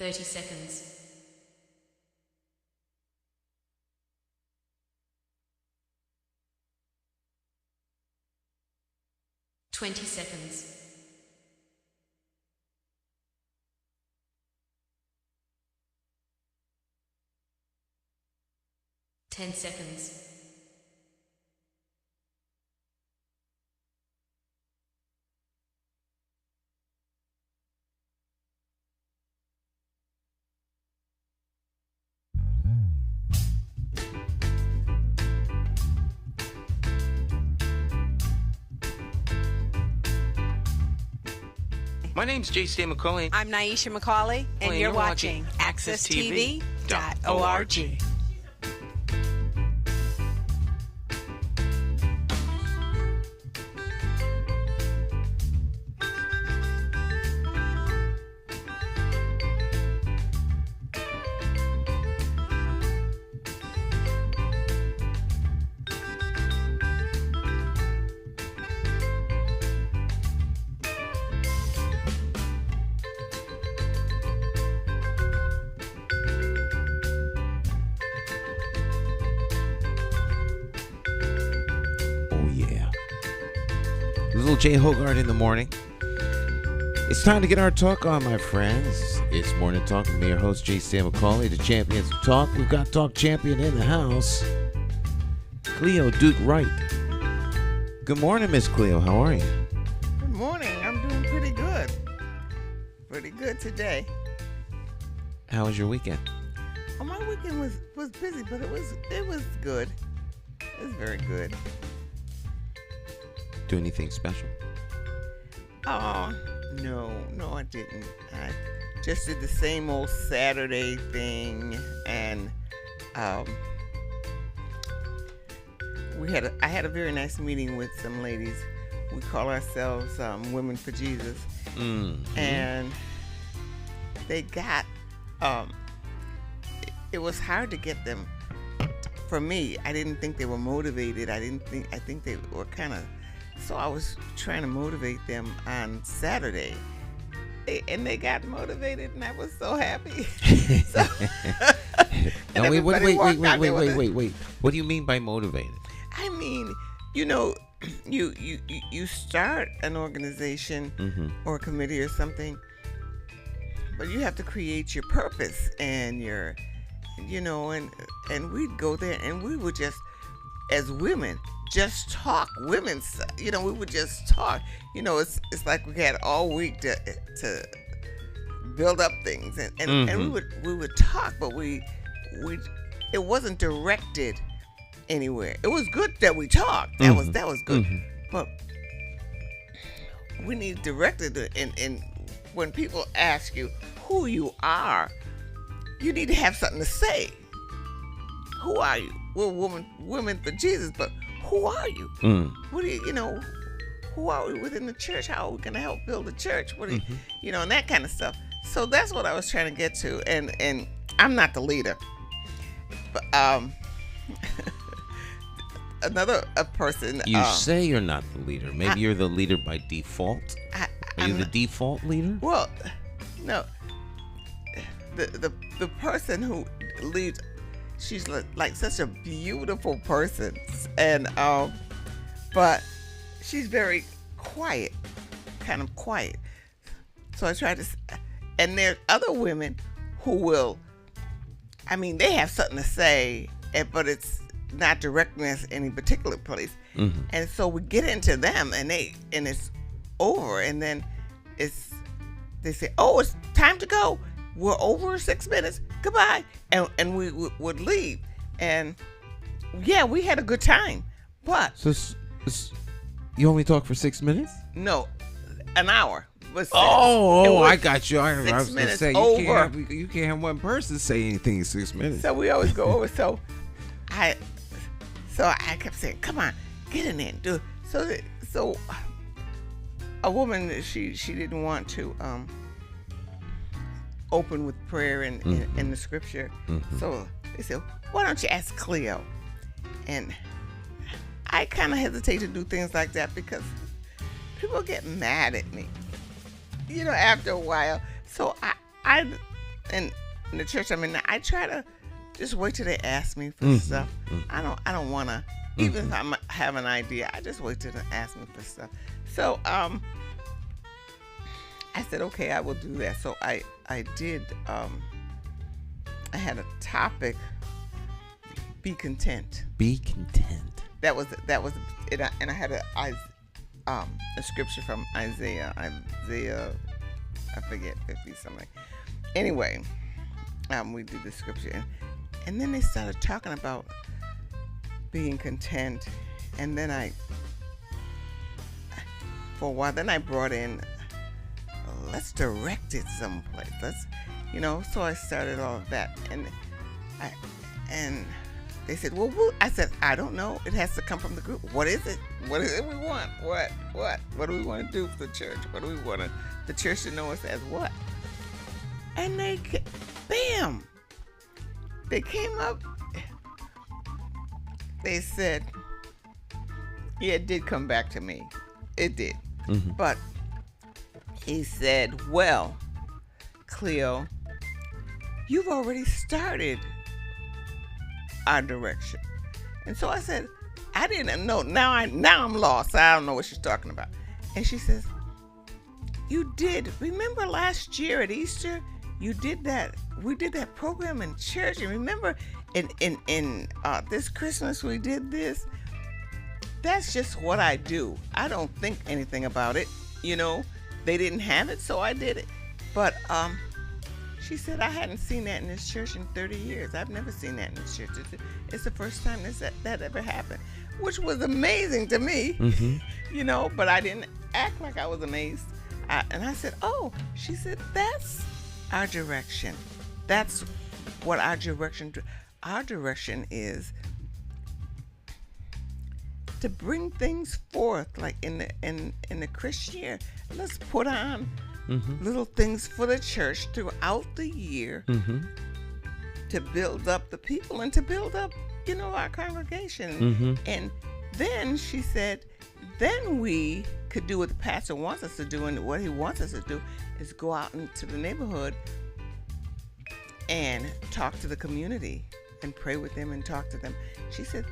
30 seconds. 20 seconds. 10 seconds. 'My name's J.C. McCauley. I'm Nyesha McCauley, and you're watching AccessTV.org. Little Jay Hogarth in the morning. It's time to get our talk on, my friends. It's Morning Talk with me, your host, J.C. McCauley, the champions of talk. We've got Talk Champion in the house, Cleo Duke-Wright. Good morning, Miss Cleo. How are you? Good morning. I'm doing pretty good. Pretty good today. How was your weekend? Oh, my weekend was busy, but it was good. It was very good. Do anything special? Oh, no, I didn't. I just did the same old Saturday thing, and I had a very nice meeting with some ladies. We call ourselves Women for Jesus, and they got. It was hard to get them. For me, I didn't think they were motivated. I think they were kind of. So I was trying to motivate them on Saturday, and they got motivated, and I was so happy. So, no, wait. What do you mean by motivated? I mean, you start an organization or a committee or something, but you have to create your purpose and and we'd go there and we would just, as women, just talk women's, we would just talk. It's like we had all week to build up things, and we would talk, but it wasn't directed anywhere. It was good that we talked. That was good, but we need directed. And when people ask you who you are, you need to have something to say. Who are you? We're women for Jesus, but who are you? What do who are we within the church? How are we going to help build the church? What do and that kind of stuff. So that's what I was trying to get to. And I'm not the leader. But another person. You say you're not the leader. Maybe you're the leader by default. Are you the default leader? Well, no. The person who leads, she's like such a beautiful person, and but she's very quiet, kind of quiet. So I try to, and there's other women who will, they have something to say, but it's not directing us any particular place. And so we get into them, and it's over, and then they say, oh, it's time to go. We're over 6 minutes. Goodbye. And we would leave. And yeah, we had a good time. But so you only talk for 6 minutes? No, an hour. I got you. I was going to say over. You can't have one person say anything in 6 minutes. So we always go over. So I kept saying, "Come on, get in there and do it." So a woman, she didn't want to open with prayer and in the scripture. So they said, why don't you ask Cleo? And I kind of hesitate to do things like that because people get mad at me, after a while. So I in the church, I mean, I try to just wait till they ask me for stuff. I don't want to, even if I have an idea, I just wait till they ask me for stuff. So I said, okay, I will do that. So I did. I had a topic: be content. Be content. That was it, and I had a scripture from Isaiah, I forget, 50 something. Anyway, we did the scripture, and then they started talking about being content, and then for a while, then I brought in, let's direct it someplace. So I started all of that, and they said, well, I said, I don't know. It has to come from the group. What is it? What is it we want? What do we want to do for the church? What do we want the church to know us as what? And they came up. They said, yeah, it did come back to me. It did. But he said, well, Cleo, you've already started our direction. And so I said, I didn't know. Now I'm lost. I don't know what she's talking about. And she says, you did. Remember last year at Easter, you did that. We did that program in church. And remember in this Christmas we did this. That's just what I do. I don't think anything about it. They didn't have it, so I did it. But she said, I hadn't seen that in this church in 30 years. I've never seen that in this church. It's the first time that ever happened, which was amazing to me, but I didn't act like I was amazed. And I said, oh, she said, that's our direction. That's what our direction is to bring things forth, like in the Christian year. Let's put on little things for the church throughout the year to build up the people and to build up, our congregation. And then she said, then we could do what the pastor wants us to do, and what he wants us to do is go out into the neighborhood and talk to the community and pray with them and talk to them. She said,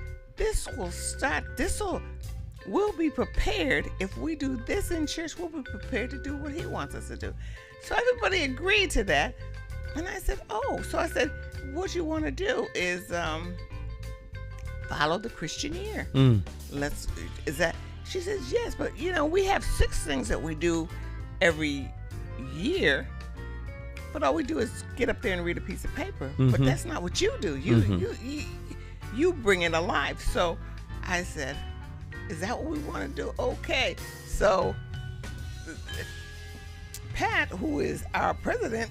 we'll be prepared. If we do this in church, we'll be prepared to do what he wants us to do. So everybody agreed to that. And I said, oh. So I said, what you want to do is follow the Christian year. She says, yes, but we have 6 things that we do every year. But all we do is get up there and read a piece of paper. But that's not what you do. You bring it alive. So I said, is that what we want to do? Okay. So Pat, who is our president,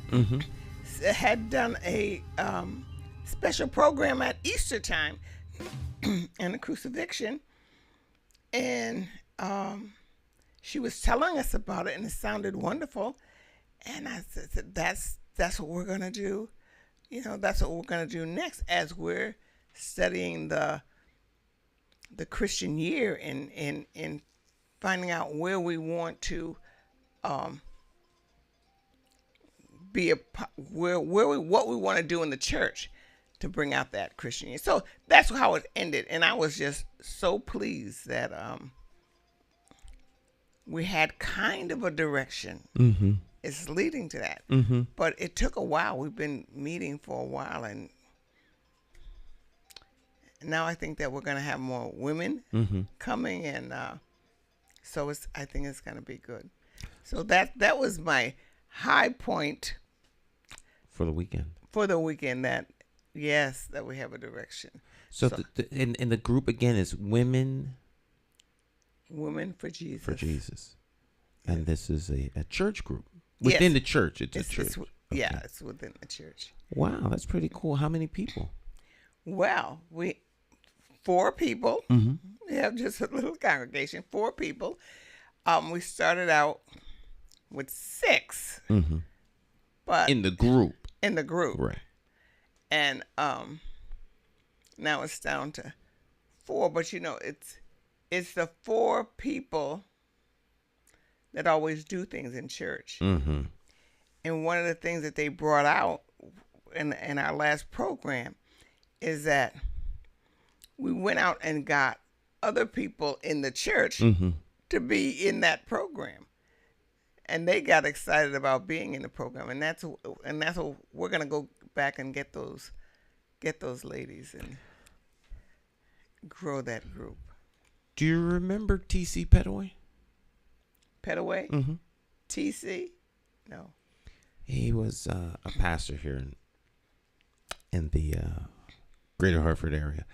had done a special program at Easter time and the crucifixion. And she was telling us about it, and it sounded wonderful. And I said, that's what we're going to do. That's what we're going to do next as we're studying the Christian year and finding out where we want to be what we want to do in the church to bring out that Christian year. So that's how it ended, and I was just so pleased that we had kind of a direction. It's leading to that, but it took a while. We've been meeting for a while, and now I think that we're going to have more women coming, and so I think it's going to be good. So that was my high point for the weekend. That that we have a direction. So in the group again is women for Jesus. For Jesus, and this is a church group within the church. It's a church. It's within the church. Wow, that's pretty cool. How many people? Well, 4 people. We have just a little congregation, 4 people. We started out with 6, but in the group, right? And now it's down to 4. But it's the 4 people that always do things in church. And one of the things that they brought out in our last program is that we went out and got other people in the church to be in that program, and they got excited about being in the program, and that's what we're gonna go back and get those ladies and grow that group. Do you remember T.C. Petaway? Petaway? Mm-hmm. TC? No. He was a pastor here in the greater Hartford area.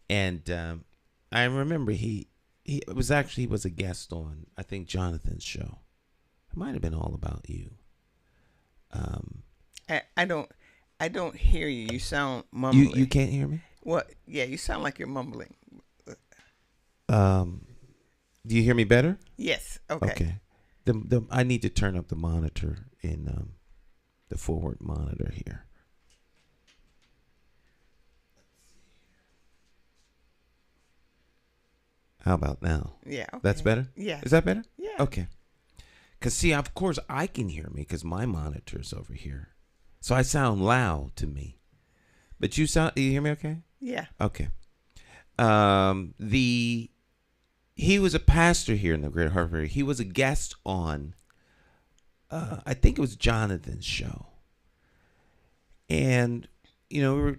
And I remember he was a guest on, I think, Jonathan's show. It might have been All About You. I don't hear you. You sound mumbling. You can't hear me? What? Yeah, you sound like you're mumbling. Do you hear me better? Yes. Okay. Okay. I need to turn up the monitor in the forward monitor here. How about now? Yeah. Okay. That's better? Yeah. Is that better? Yeah. Okay. Because, see, of course, I can hear me because my monitor's over here. So I sound loud to me. But you hear me okay? Yeah. Okay. He was a pastor here in the Greater Hartford area. He was a guest on, I think it was Jonathan's show. And, you know,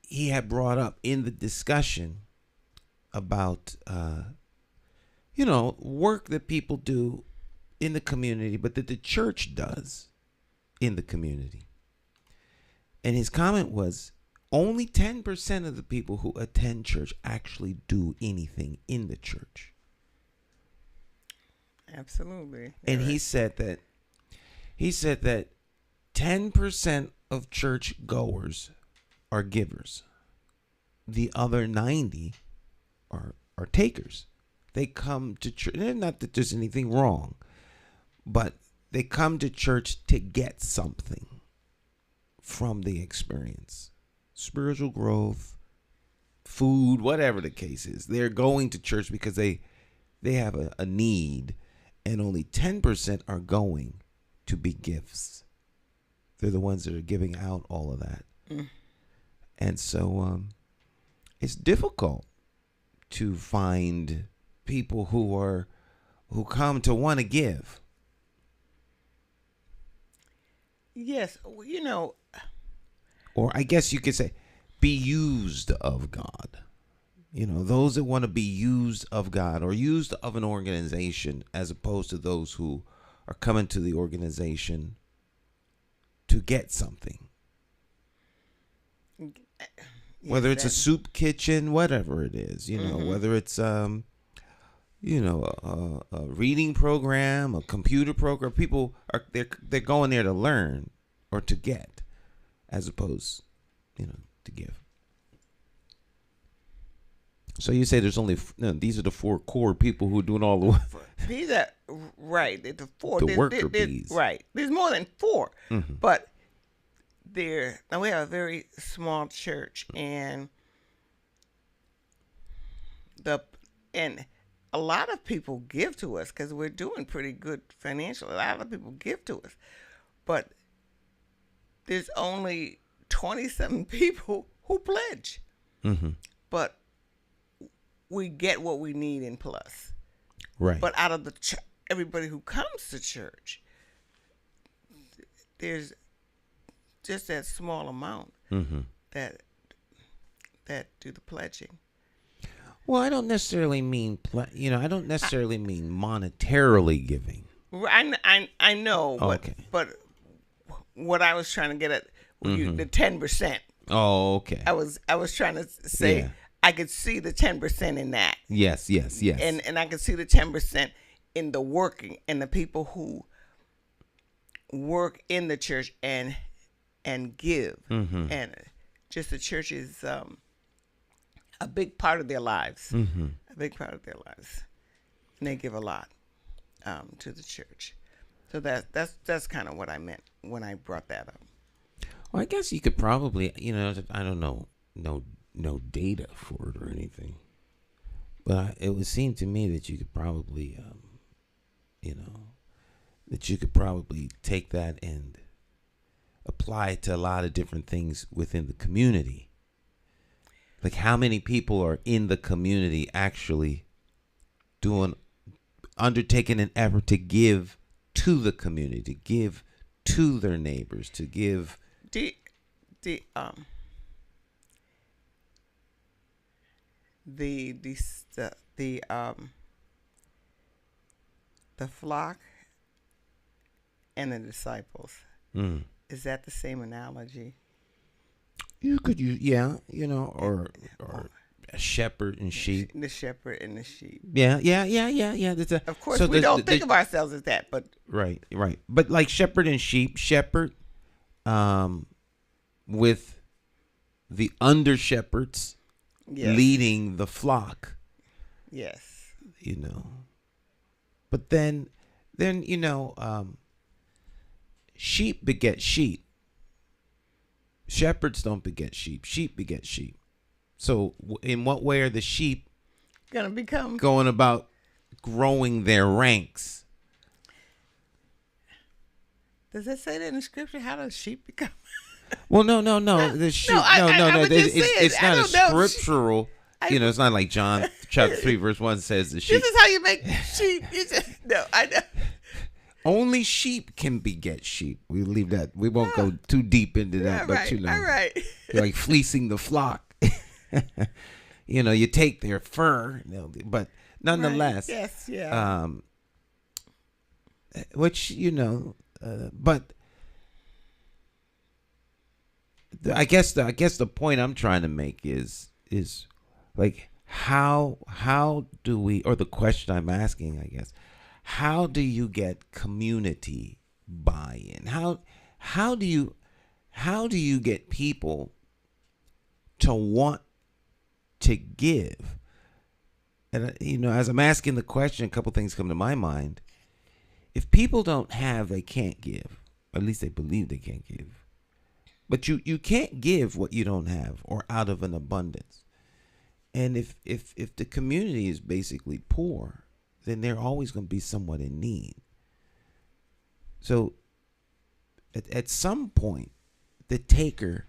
he had brought up in the discussion about, work that people do in the community, but that the church does in the community. And his comment was, only 10% of the people who attend church actually do anything in the church. Absolutely. And right. he said that 10% of church goers are givers. The other 90 are takers. They come to church. Not that there's anything wrong, but they come to church to get something from the experience. Spiritual growth, food, whatever the case is. They're going to church because they have a need, and only 10% are going to be gifts. They're the ones that are giving out all of that. And so it's difficult to find people who come to want to give. Yes, Or I guess you could say, be used of God. Those that want to be used of God or used of an organization, as opposed to those who are coming to the organization to get something. Whether it's a soup kitchen, whatever it is, whether it's a reading program, a computer program, people they're going there to learn or to get, as opposed, to give. So you say there's only these are the four core people who are doing all the work. These are right. The four. The worker bees. Right. There's more than four, but now we have a very small church, and a lot of people give to us because we're doing pretty good financially. A lot of people give to us, but there's only 27 people who pledge. But we get what we need in plus. Right. But out of everybody who comes to church, there's just that small amount that do the pledging. Well, I don't necessarily mean I don't necessarily mean monetarily giving. I know, okay. But what I was trying to get at the 10%. Oh, okay. I was trying to say I could see the 10% in that. Yes. And I could see the 10% in the working and the people who work in the church and give. And just the church is a big part of their lives. A big part of their lives. And they give a lot to the church. So that's kind of what I meant when I brought that up. Well, I guess you could probably, I don't know, no data for it or anything, but it would seem to me that you could probably, take that and apply to a lot of different things within the community. Like how many people are in the community actually undertaking an effort to give to the community, to give to their neighbors, to give. The flock and the disciples. Is that the same analogy? You could use, or a shepherd and sheep. The shepherd and the sheep. Yeah. Of course, we don't think of ourselves as that, but right. But like shepherd and sheep, with the under shepherds leading the flock. Yes. But then sheep beget sheep. Shepherds don't beget sheep. Sheep beget sheep. So in what way are the sheep going about growing their ranks? Does it say that in the scripture? How does sheep become? Well, no. The sheep. No. It's not a scriptural. It's not like John chapter 3 verse 1 says the sheep. This is how you make sheep. I know. Only sheep can beget sheep. We leave that. We won't go too deep into that, but all right. like fleecing the flock. You take their fur, but nonetheless, right. Yes, yeah. Which but I guess the point I'm trying to make is like how do we, or the question I'm asking, I guess, how do you get community buy-in? How do you get people to want to give? And as I'm asking the question, a couple things come to my mind. If people don't have, they can't give. At least they believe they can't give. But you can't give what you don't have or out of an abundance. And if the community is basically poor, then they're always going to be somewhat in need. So at some point, the taker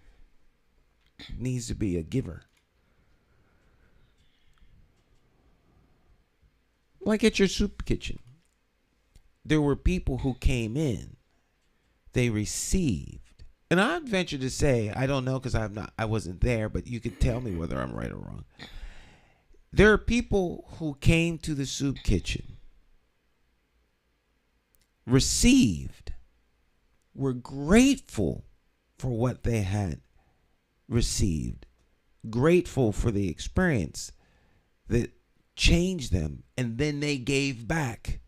needs to be a giver. Like at your soup kitchen, there were people who came in, they received. And I'd venture to say, I don't know because I wasn't there, but you could tell me whether I'm right or wrong. There are people who came to the soup kitchen, received, were grateful for what they had received, grateful for the experience that changed them, and then they gave back.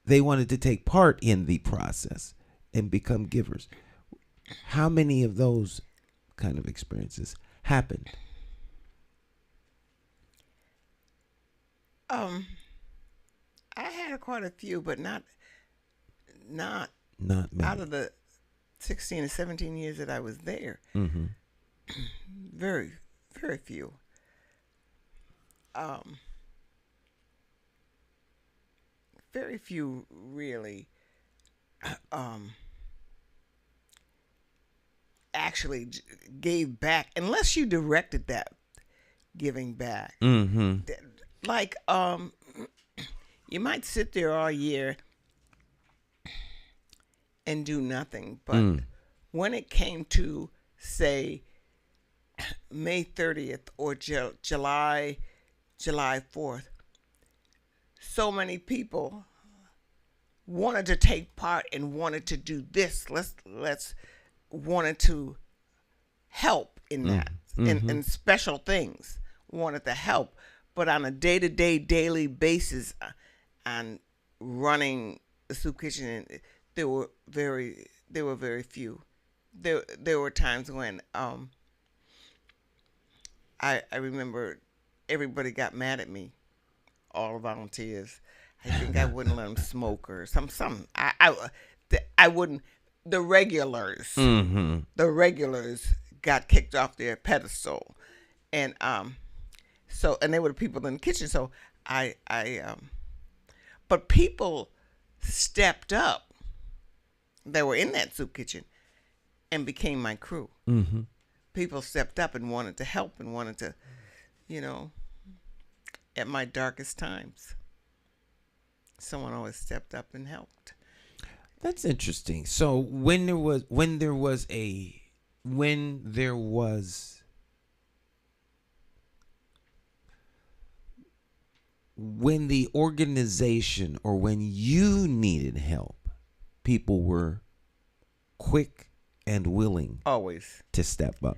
They wanted to take part in the process and become givers. How many of those kind of experiences happened? I had quite a few, but not many. Out of the 16 or 17 years that I was there. Mm-hmm. Very, very few. Very few really actually gave back, unless you directed that giving back. Mm-hmm. Like you might sit there all year and do nothing, but when it came to, say, May 30th or July 4th, so many people wanted to take part and wanted to do this. Let's wanted to help in that, in special things, wanted to help. But on a day-to-day, daily basis, on running the soup kitchen, there were very few. There were times when I remember everybody got mad at me, all the volunteers. I think I wouldn't let them smoke or something. I wouldn't. The regulars, the regulars got kicked off their pedestal, and they were the people in the kitchen. So but people stepped up that were in that soup kitchen and became my crew. Mm-hmm. People stepped up and wanted to help and wanted to, at my darkest times, someone always stepped up and helped. That's interesting. So when there was when the organization or when you needed help, people were quick and willing Always. to step up.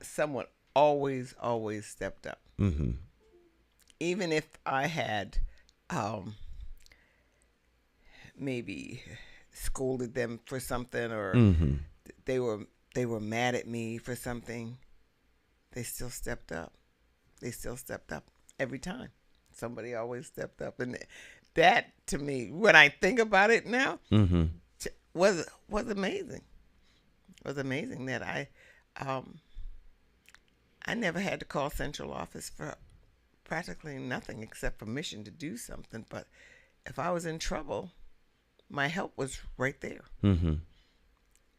Someone always stepped up. Mm-hmm. Even if I had maybe scolded them for something, or Mm-hmm. they were mad at me for something, they still stepped up. They still stepped up every time. Somebody always stepped up, and that to me, when I think about it now, Mm-hmm. was amazing. It was amazing that I never had to call central office for practically nothing except permission to do something. But if I was in trouble, my help was right there. Mm-hmm.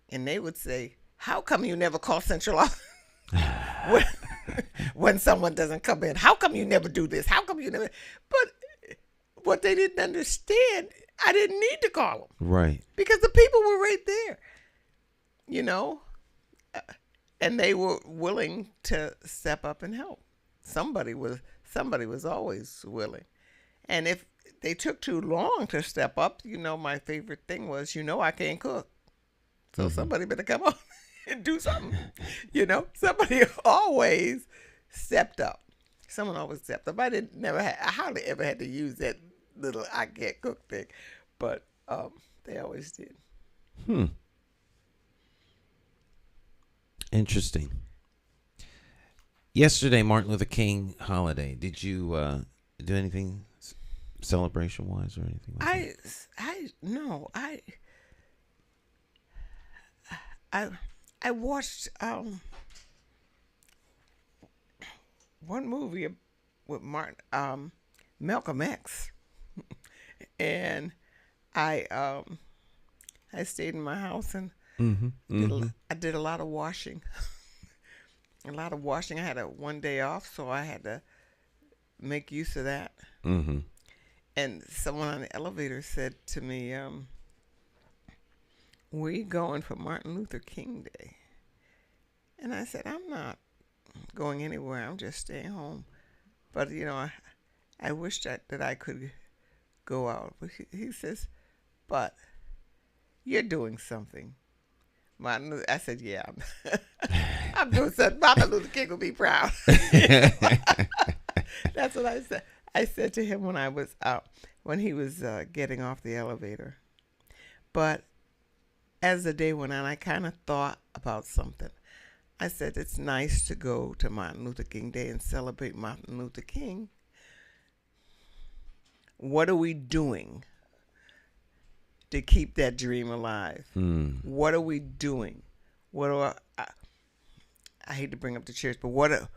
And they would say, "How come you never call central office when someone doesn't come in? How come you never do this? How come you never?" But what they didn't understand, I didn't need to call them. Right. Because the people were right there, and they were willing to step up and help. Somebody was always willing. And if they took too long to step up, my favorite thing was, I can't cook. So somebody better come on and do something. Somebody always stepped up. Someone always stepped up. I hardly ever had to use that little "I can't cook" thing, but they always did. Interesting. Yesterday, Martin Luther King holiday. Did you do anything celebration wise or anything like that? I watched one movie with Malcolm X, and I stayed in my house and I did a lot of washing. I had one day off, so I had to make use of that. Mm-hmm. And someone on the elevator said to me, "Where you going for Martin Luther King Day?" And I said, "I'm not going anywhere. I'm just staying home. But, I wish that I could go out." But he says, "But you're doing something." I said, "Yeah, I'm doing something. Martin Luther King will be proud." That's what I said. I said to him when he was getting off the elevator. But as the day went on, I kind of thought about something. I said, it's nice to go to Martin Luther King Day and celebrate Martin Luther King. What are we doing to keep that dream alive? What are we doing? I hate to bring up the church, but what are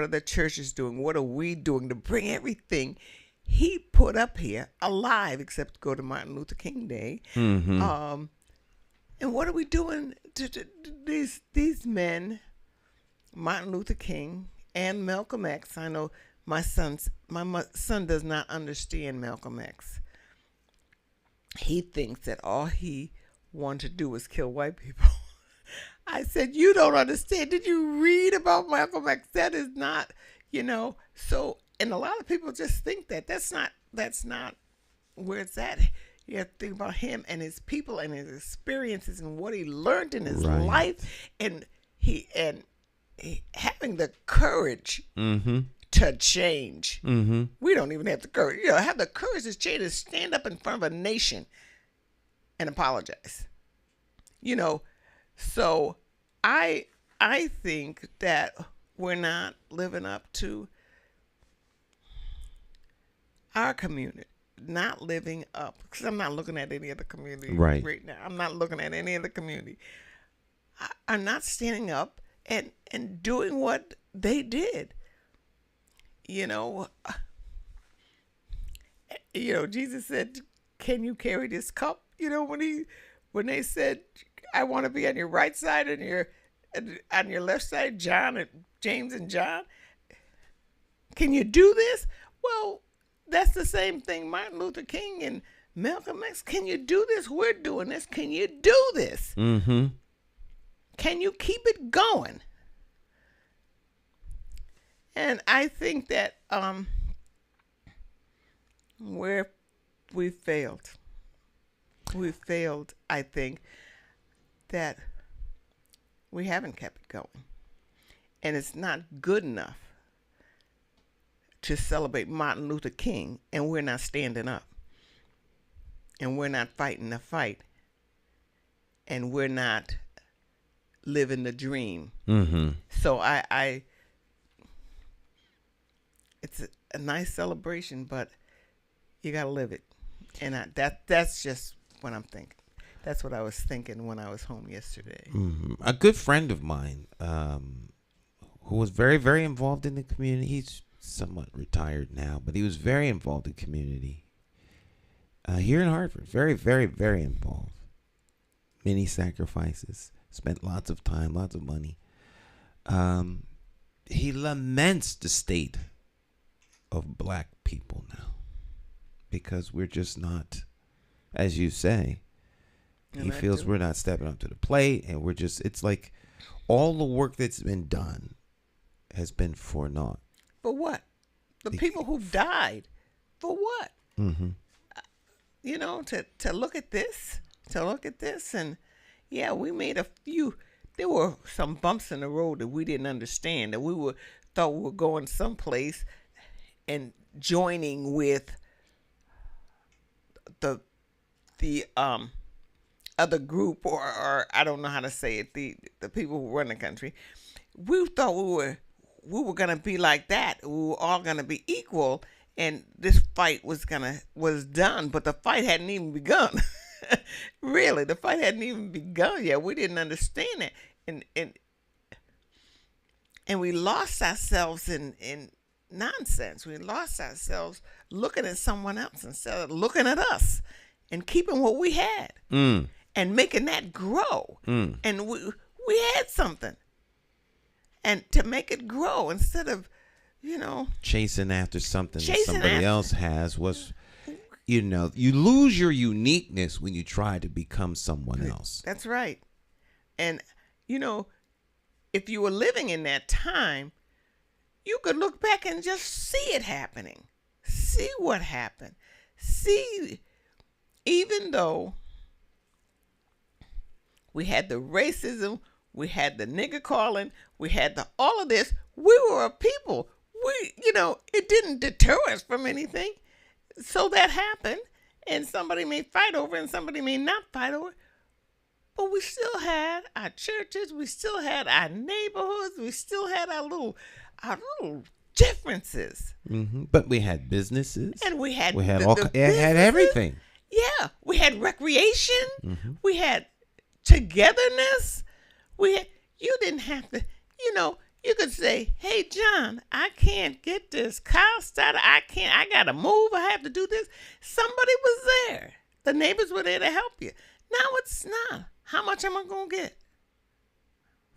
the churches doing? What are we doing to bring everything he put up here alive, except go to Martin Luther King Day? Mm-hmm. And what are we doing to these men, Martin Luther King and Malcolm X? I know my son does not understand Malcolm X. He thinks that all he wanted to do was kill white people. I said, you don't understand. Did you read about Malcolm X? That is not, So, and a lot of people just think that that's not where it's at. You have to think about him and his people and his experiences and what he learned in his life, and he having the courage to change. We don't even have the courage. Have the courage to change, to stand up in front of a nation and apologize. So I think that we're not living up to our community, not living up, because I'm not looking at any other community right now. I'm not looking at any other community. I'm not standing up and doing what they did. Jesus said, "Can you carry this cup?" When they said, I want to be on your right side and on your left side, James and John. Can you do this? Well, that's the same thing Martin Luther King and Malcolm X. Can you do this? We're doing this. Can you do this? Mm-hmm. Can you keep it going? And I think that we failed. We failed, I think, that we haven't kept it going. And it's not good enough to celebrate Martin Luther King and we're not standing up. And we're not fighting the fight. And we're not living the dream. Mm-hmm. So it's a nice celebration, but you got to live it. And that's just what I'm thinking. That's what I was thinking when I was home yesterday. Mm-hmm. A good friend of mine who was very, very involved in the community. He's somewhat retired now, but he was very involved in community. Here in Hartford, very, very, very involved. Many sacrifices, spent lots of time, lots of money. He laments the state of black people now because we're just not, as you say, he feels we're not stepping up to the plate, and it's like all the work that's been done has been for naught. For what? The people who died, for what? Mm-hmm. You know, to look at this, and yeah, we made a few. There were some bumps in the road that we didn't understand, that thought we were going someplace and joining with the other group, or I don't know how to say it, the people who run the country. We thought we were gonna be like that. We were all gonna be equal. And this fight was done, but the fight hadn't even begun. Really, the fight hadn't even begun yet. We didn't understand it, and we lost ourselves in nonsense. We lost ourselves looking at someone else instead of looking at us, and keeping what we had, and making that grow. And we had something, and to make it grow instead of, chasing after something that somebody else has was, you lose your uniqueness when you try to become someone else. That's right. And, if you were living in that time, you could look back and just see it happening. See what happened. See, even though we had the racism, we had the nigger calling, we had all of this, we were a people. It didn't deter us from anything. So that happened, and somebody may fight over it, and somebody may not fight over it. But we still had our churches, we still had our neighborhoods, we still had our little differences. Mm-hmm. But we had businesses, and we had had everything. Yeah, we had recreation, mm-hmm. we had togetherness. You didn't have to, You could say, hey, John, I can't get this car started. I got to move. I have to do this. Somebody was there. The neighbors were there to help you. Now it's not. How much am I going to get?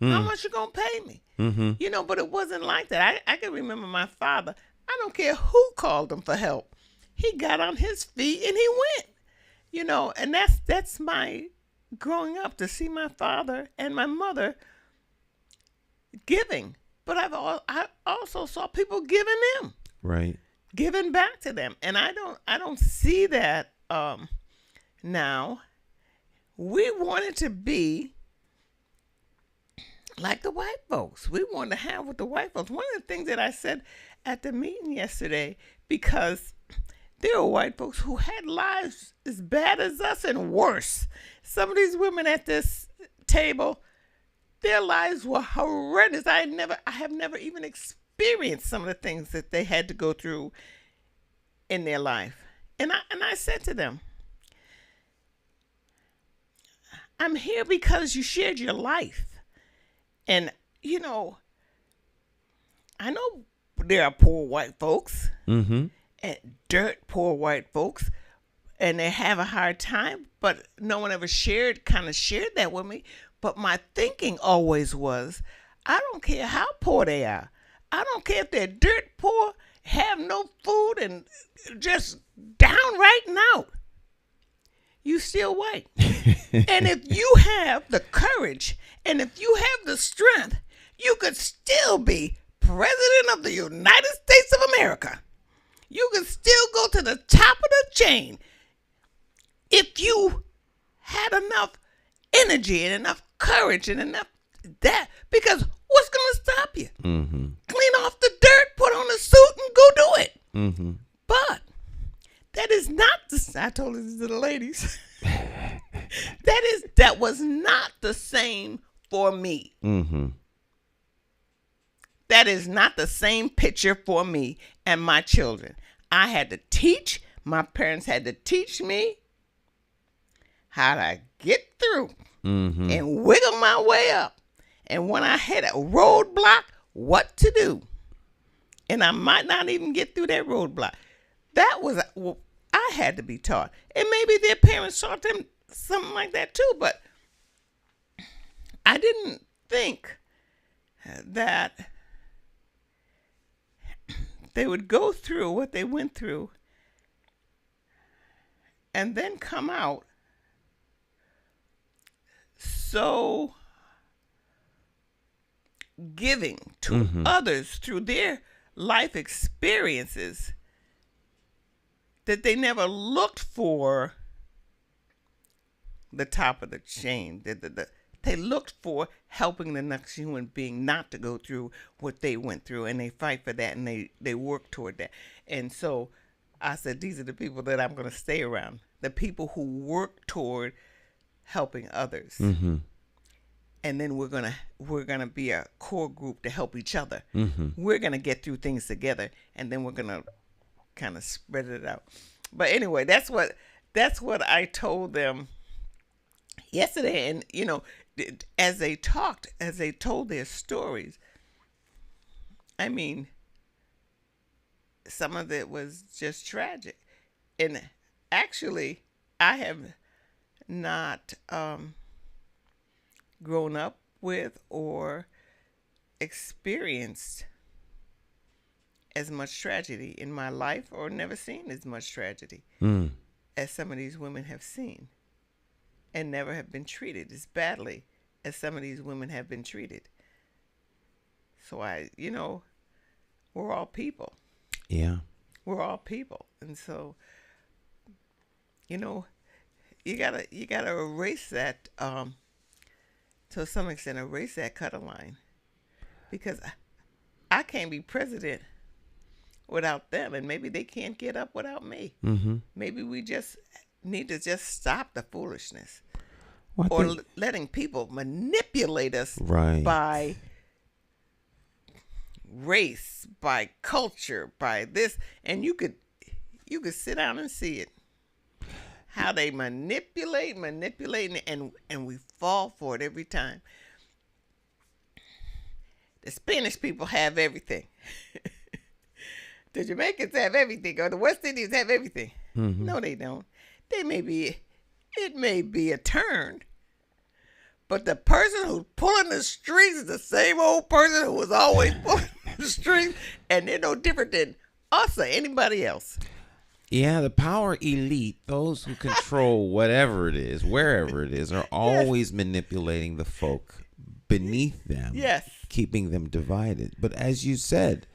How much you going to pay me? Mm-hmm. But it wasn't like that. I can remember my father. I don't care who called him for help. He got on his feet and he went. And that's my growing up, to see my father and my mother giving. But I also saw people giving them, right, giving back to them, and I don't see that now. We wanted to be like the white folks. We wanted to have with the white folks. One of the things that I said at the meeting yesterday, because there were white folks who had lives as bad as us and worse. Some of these women at this table, their lives were horrendous. I have never even experienced some of the things that they had to go through in their life. And I said to them, I'm here because you shared your life. And, I know there are poor white folks, mm-hmm. and dirt poor white folks, and they have a hard time, but no one ever shared that with me. But my thinking always was, I don't care how poor they are. I don't care if they're dirt poor, have no food, and just downright and out. You still white. And if you have the courage and if you have the strength, you could still be President of the United States of America. You could still go to the top of the chain if you had enough energy and enough courage and enough that. Because what's going to stop you? Mm-hmm. Clean off the dirt, put on a suit, and go do it. Mm-hmm. But that is not the. I told this to the ladies. That was not the same for me. Mm-hmm. That is not the same picture for me and my children. I had to teach. My parents had to teach me how to get through and wiggle my way up. And when I had a roadblock, what to do. And I might not even get through that roadblock. I had to be taught. And maybe their parents taught them something like that too, but I didn't think that they would go through what they went through and then come out so giving to others through their life experiences that they never looked for the top of the chain. They looked for helping the next human being not to go through what they went through, and they fight for that, and they work toward that. And so I said, these are the people that I'm going to stay around, the people who work toward helping others. Mm-hmm. And then we're gonna be a core group to help each other. Mm-hmm. We're gonna get through things together, and then we're gonna kind of spread it out. But anyway, that's what I told them yesterday. And as they told their stories, I mean, some of it was just tragic. And actually, I have not grown up with or experienced as much tragedy in my life, or never seen as much tragedy as some of these women have seen, and never have been treated as badly as some of these women have been treated. So we're all people. Yeah. We're all people. And so, you gotta erase that, to some extent, erase that cutter line, because I can't be president without them, and maybe they can't get up without me. Mm-hmm. Maybe we just need to just stop the foolishness, Well, letting people manipulate us right. by race, by culture, by this, and you could sit down and see it. How they manipulate, and we fall for it every time. The Spanish people have everything. The Jamaicans have everything, or the West Indians have everything. Mm-hmm. No, they don't. It may be a turn, but the person who's pulling the strings is the same old person who was always pulling the strings, and they're no different than us or anybody else. Yeah, the power elite, those who control whatever it is, wherever it is, are always manipulating the folk beneath them. Yes. Keeping them divided. But as you said,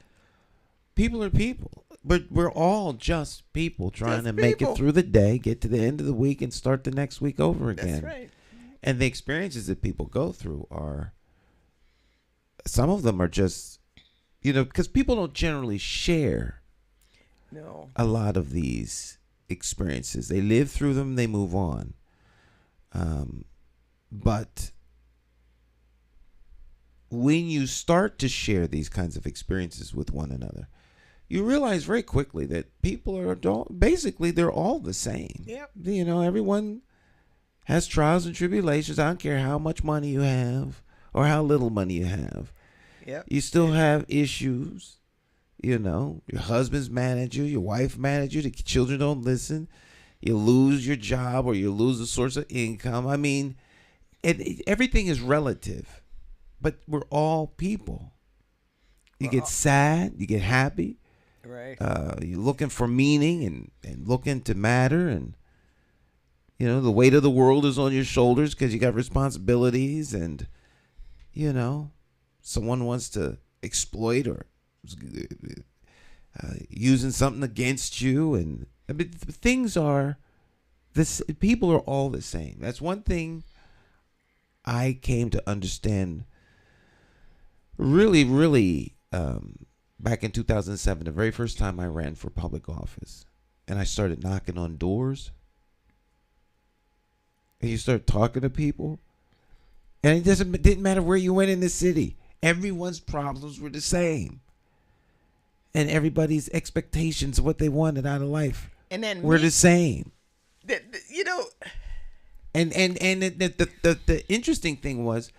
people are people. But we're all just people trying to make it through the day, get to the end of the week, and start the next week over again. That's right. And the experiences that people go through some of them are just, because people don't generally share a lot of these experiences. They live through them, they move on. But when you start to share these kinds of experiences with one another, you realize very quickly that people are basically they're all the same. Yep. Everyone has trials and tribulations. I don't care how much money you have or how little money you have. Yep. You still have issues. Your husband's mad at you, your wife mad at you, the children don't listen. you lose your job or you lose a source of income. I mean, everything is relative, but we're all people. You get sad, you get happy. Right. You're looking for meaning and looking to matter, and the weight of the world is on your shoulders because you got responsibilities, and someone wants to exploit or using something against you, and I mean, things are this. People are all the same. That's one thing I came to understand. Really. Back in 2007, the very first time I ran for public office, and I started knocking on doors, and you start talking to people, and it didn't matter where you went in the city. Everyone's problems were the same, and everybody's expectations of what they wanted out of life were the same. And the interesting thing was,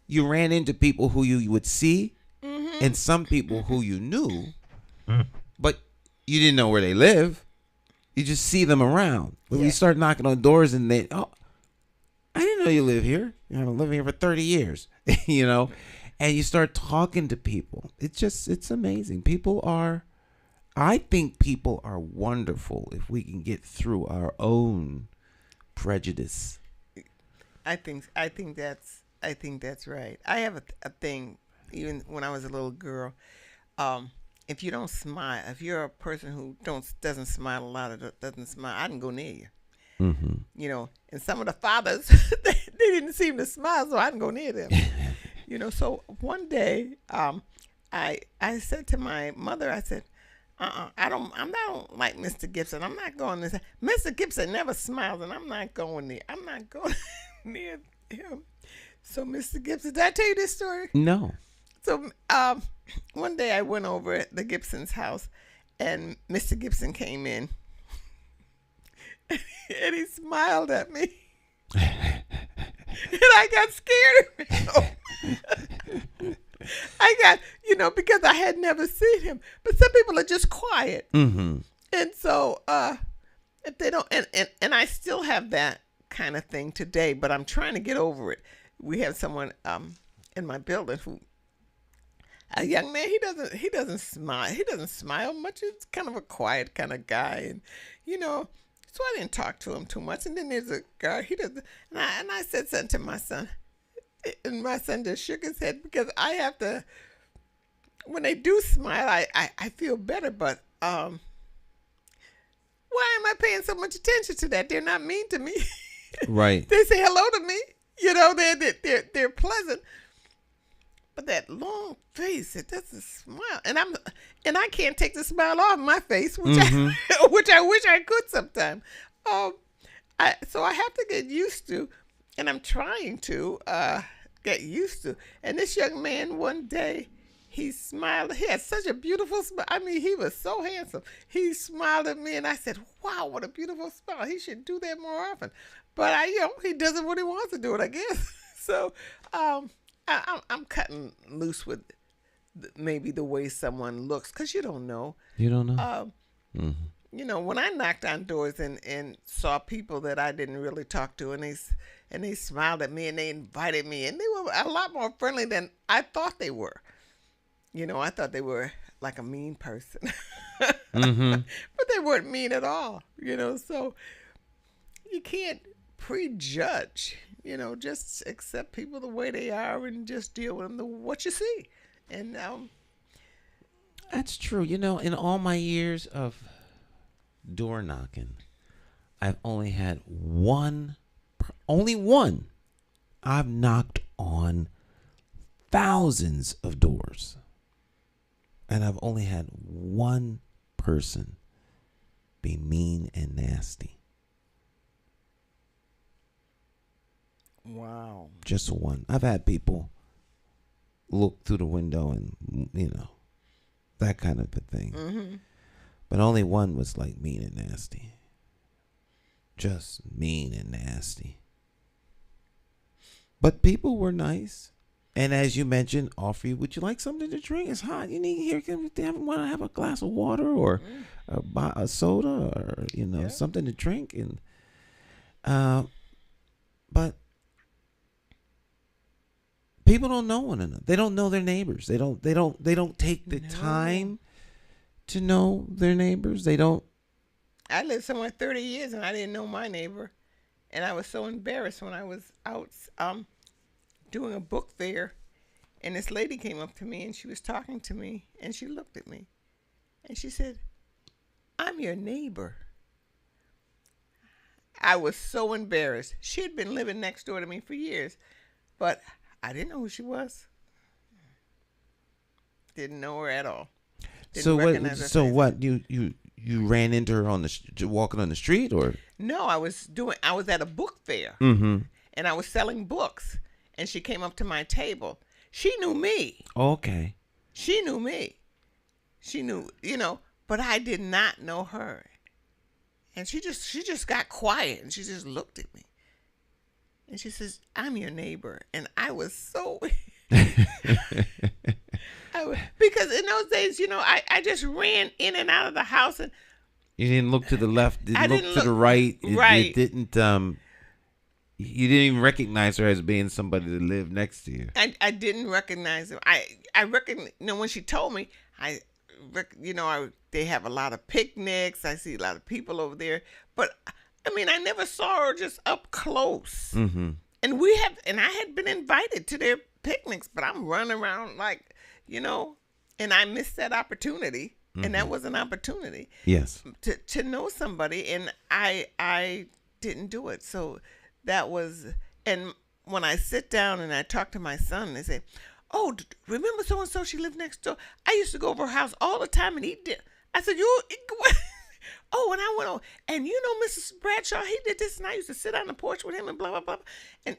you ran into people who you would see. And some people who you knew, but you didn't know where they live. You just see them around. When you start knocking on doors and I didn't know you live here. I've been living here for 30 years, and you start talking to people. It's amazing. I think people are wonderful if we can get through our own prejudice. I think that's right. I have a thing. Even when I was a little girl, if you don't smile, if you're a person who doesn't smile a lot or doesn't smile, I didn't go near you. Mm-hmm. And some of the fathers, they didn't seem to smile, so I didn't go near them. So one day, I said to my mother, I said, I don't like Mr. Gibson. I'm not going to. Mr. Gibson never smiles, and I'm not going near. I'm not going near him. So Mr. Gibson, did I tell you this story? No. So one day I went over at the Gibson's house, and Mr. Gibson came in, and he smiled at me, and I got scared of him. I got, because I had never seen him. But some people are just quiet, mm-hmm. and so if they don't, and I still have that kind of thing today, but I'm trying to get over it. We have someone in my building who. A young man, he doesn't smile. He doesn't smile much. He's kind of a quiet kind of guy, and so I didn't talk to him too much. And then there's a guy, he doesn't. And I said something to my son, and my son just shook his head because I have to. When they do smile, I feel better, but why am I paying so much attention to that? They're not mean to me. Right. They say hello to me. They're pleasant. But that long face, it doesn't smile, and I can't take the smile off my face, which mm-hmm. which I wish I could sometime. So I have to get used to, and I'm trying to get used to. And this young man, one day, he smiled. He had such a beautiful smile. I mean, he was so handsome. He smiled at me, and I said, "Wow, what a beautiful smile! He should do that more often." But he does it when he wants to do it, I guess. So. I'm cutting loose with maybe the way someone looks, because you don't know. You don't know. Mm-hmm. When I knocked on doors and saw people that I didn't really talk to, and they smiled at me and they invited me, and they were a lot more friendly than I thought they were. I thought they were like a mean person, mm-hmm. but they weren't mean at all. So you can't prejudge. Just accept people the way they are and just deal with them what you see. And that's true. In all my years of door knocking, I've only had one. I've knocked on thousands of doors, and I've only had one person be mean and nasty. Wow. Just one. I've had people look through the window and, that kind of a thing. Mm-hmm. But only one was like mean and nasty. Just mean and nasty. But people were nice. And as you mentioned, offer you, would you like something to drink? It's hot. You need here. Want to have a glass of water or a soda or something to drink. And but people don't know one another. They don't know their neighbors. They don't take the time to know their neighbors. They don't. I lived somewhere 30 years and I didn't know my neighbor, and I was so embarrassed when I was out doing a book fair, and this lady came up to me and she was talking to me and she looked at me and she said, "I'm your neighbor." I was so embarrassed. She had been living next door to me for years, but I didn't know who she was. Didn't know her at all. Didn't recognize her face. What you ran into her walking on the street, or? No, I was at a book fair, Mm-hmm. and I was selling books, and she came up to my table. She knew me. Okay. She knew me. She knew, but I did not know her. And she just got quiet, and she just looked at me. And she says, "I'm your neighbor." And I was so because in those days, I just ran in and out of the house, and you didn't look to the left, didn't look to the right. Right. You didn't even recognize her as being somebody that lived next to you. I didn't recognize him. I recognize, when she told me, they have a lot of picnics. I see a lot of people over there, but I never saw her just up close. Mm-hmm. And I had been invited to their picnics, but I'm running around and I missed that opportunity. Mm-hmm. And that was an opportunity. Yes. To know somebody, and I didn't do it. So that was, and when I sit down and I talk to my son, they say, "Oh, remember so-and-so, she lived next door? I used to go over her house all the time and he did." I said, "Oh, and I went over, and Mrs. Bradshaw, he did this, and I used to sit on the porch with him and blah, blah, blah." And,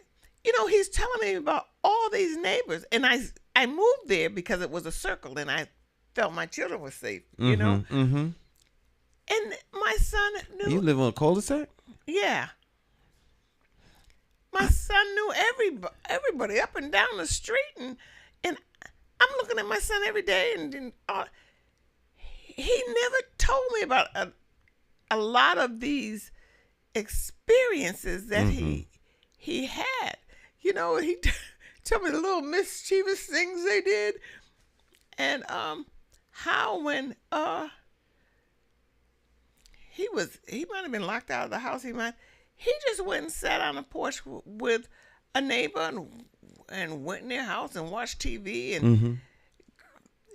he's telling me about all these neighbors. And I moved there because it was a circle, and I felt my children were safe, Mm-hmm. And my son knew. You live on a cul-de-sac? Yeah. My son knew everybody up and down the street, and I'm looking at my son every day, and he never told me about a lot of these experiences that he had. He told me the little mischievous things they did, and how when he might have been locked out of the house. He just went and sat on the porch with a neighbor and went in their house and watched TV, and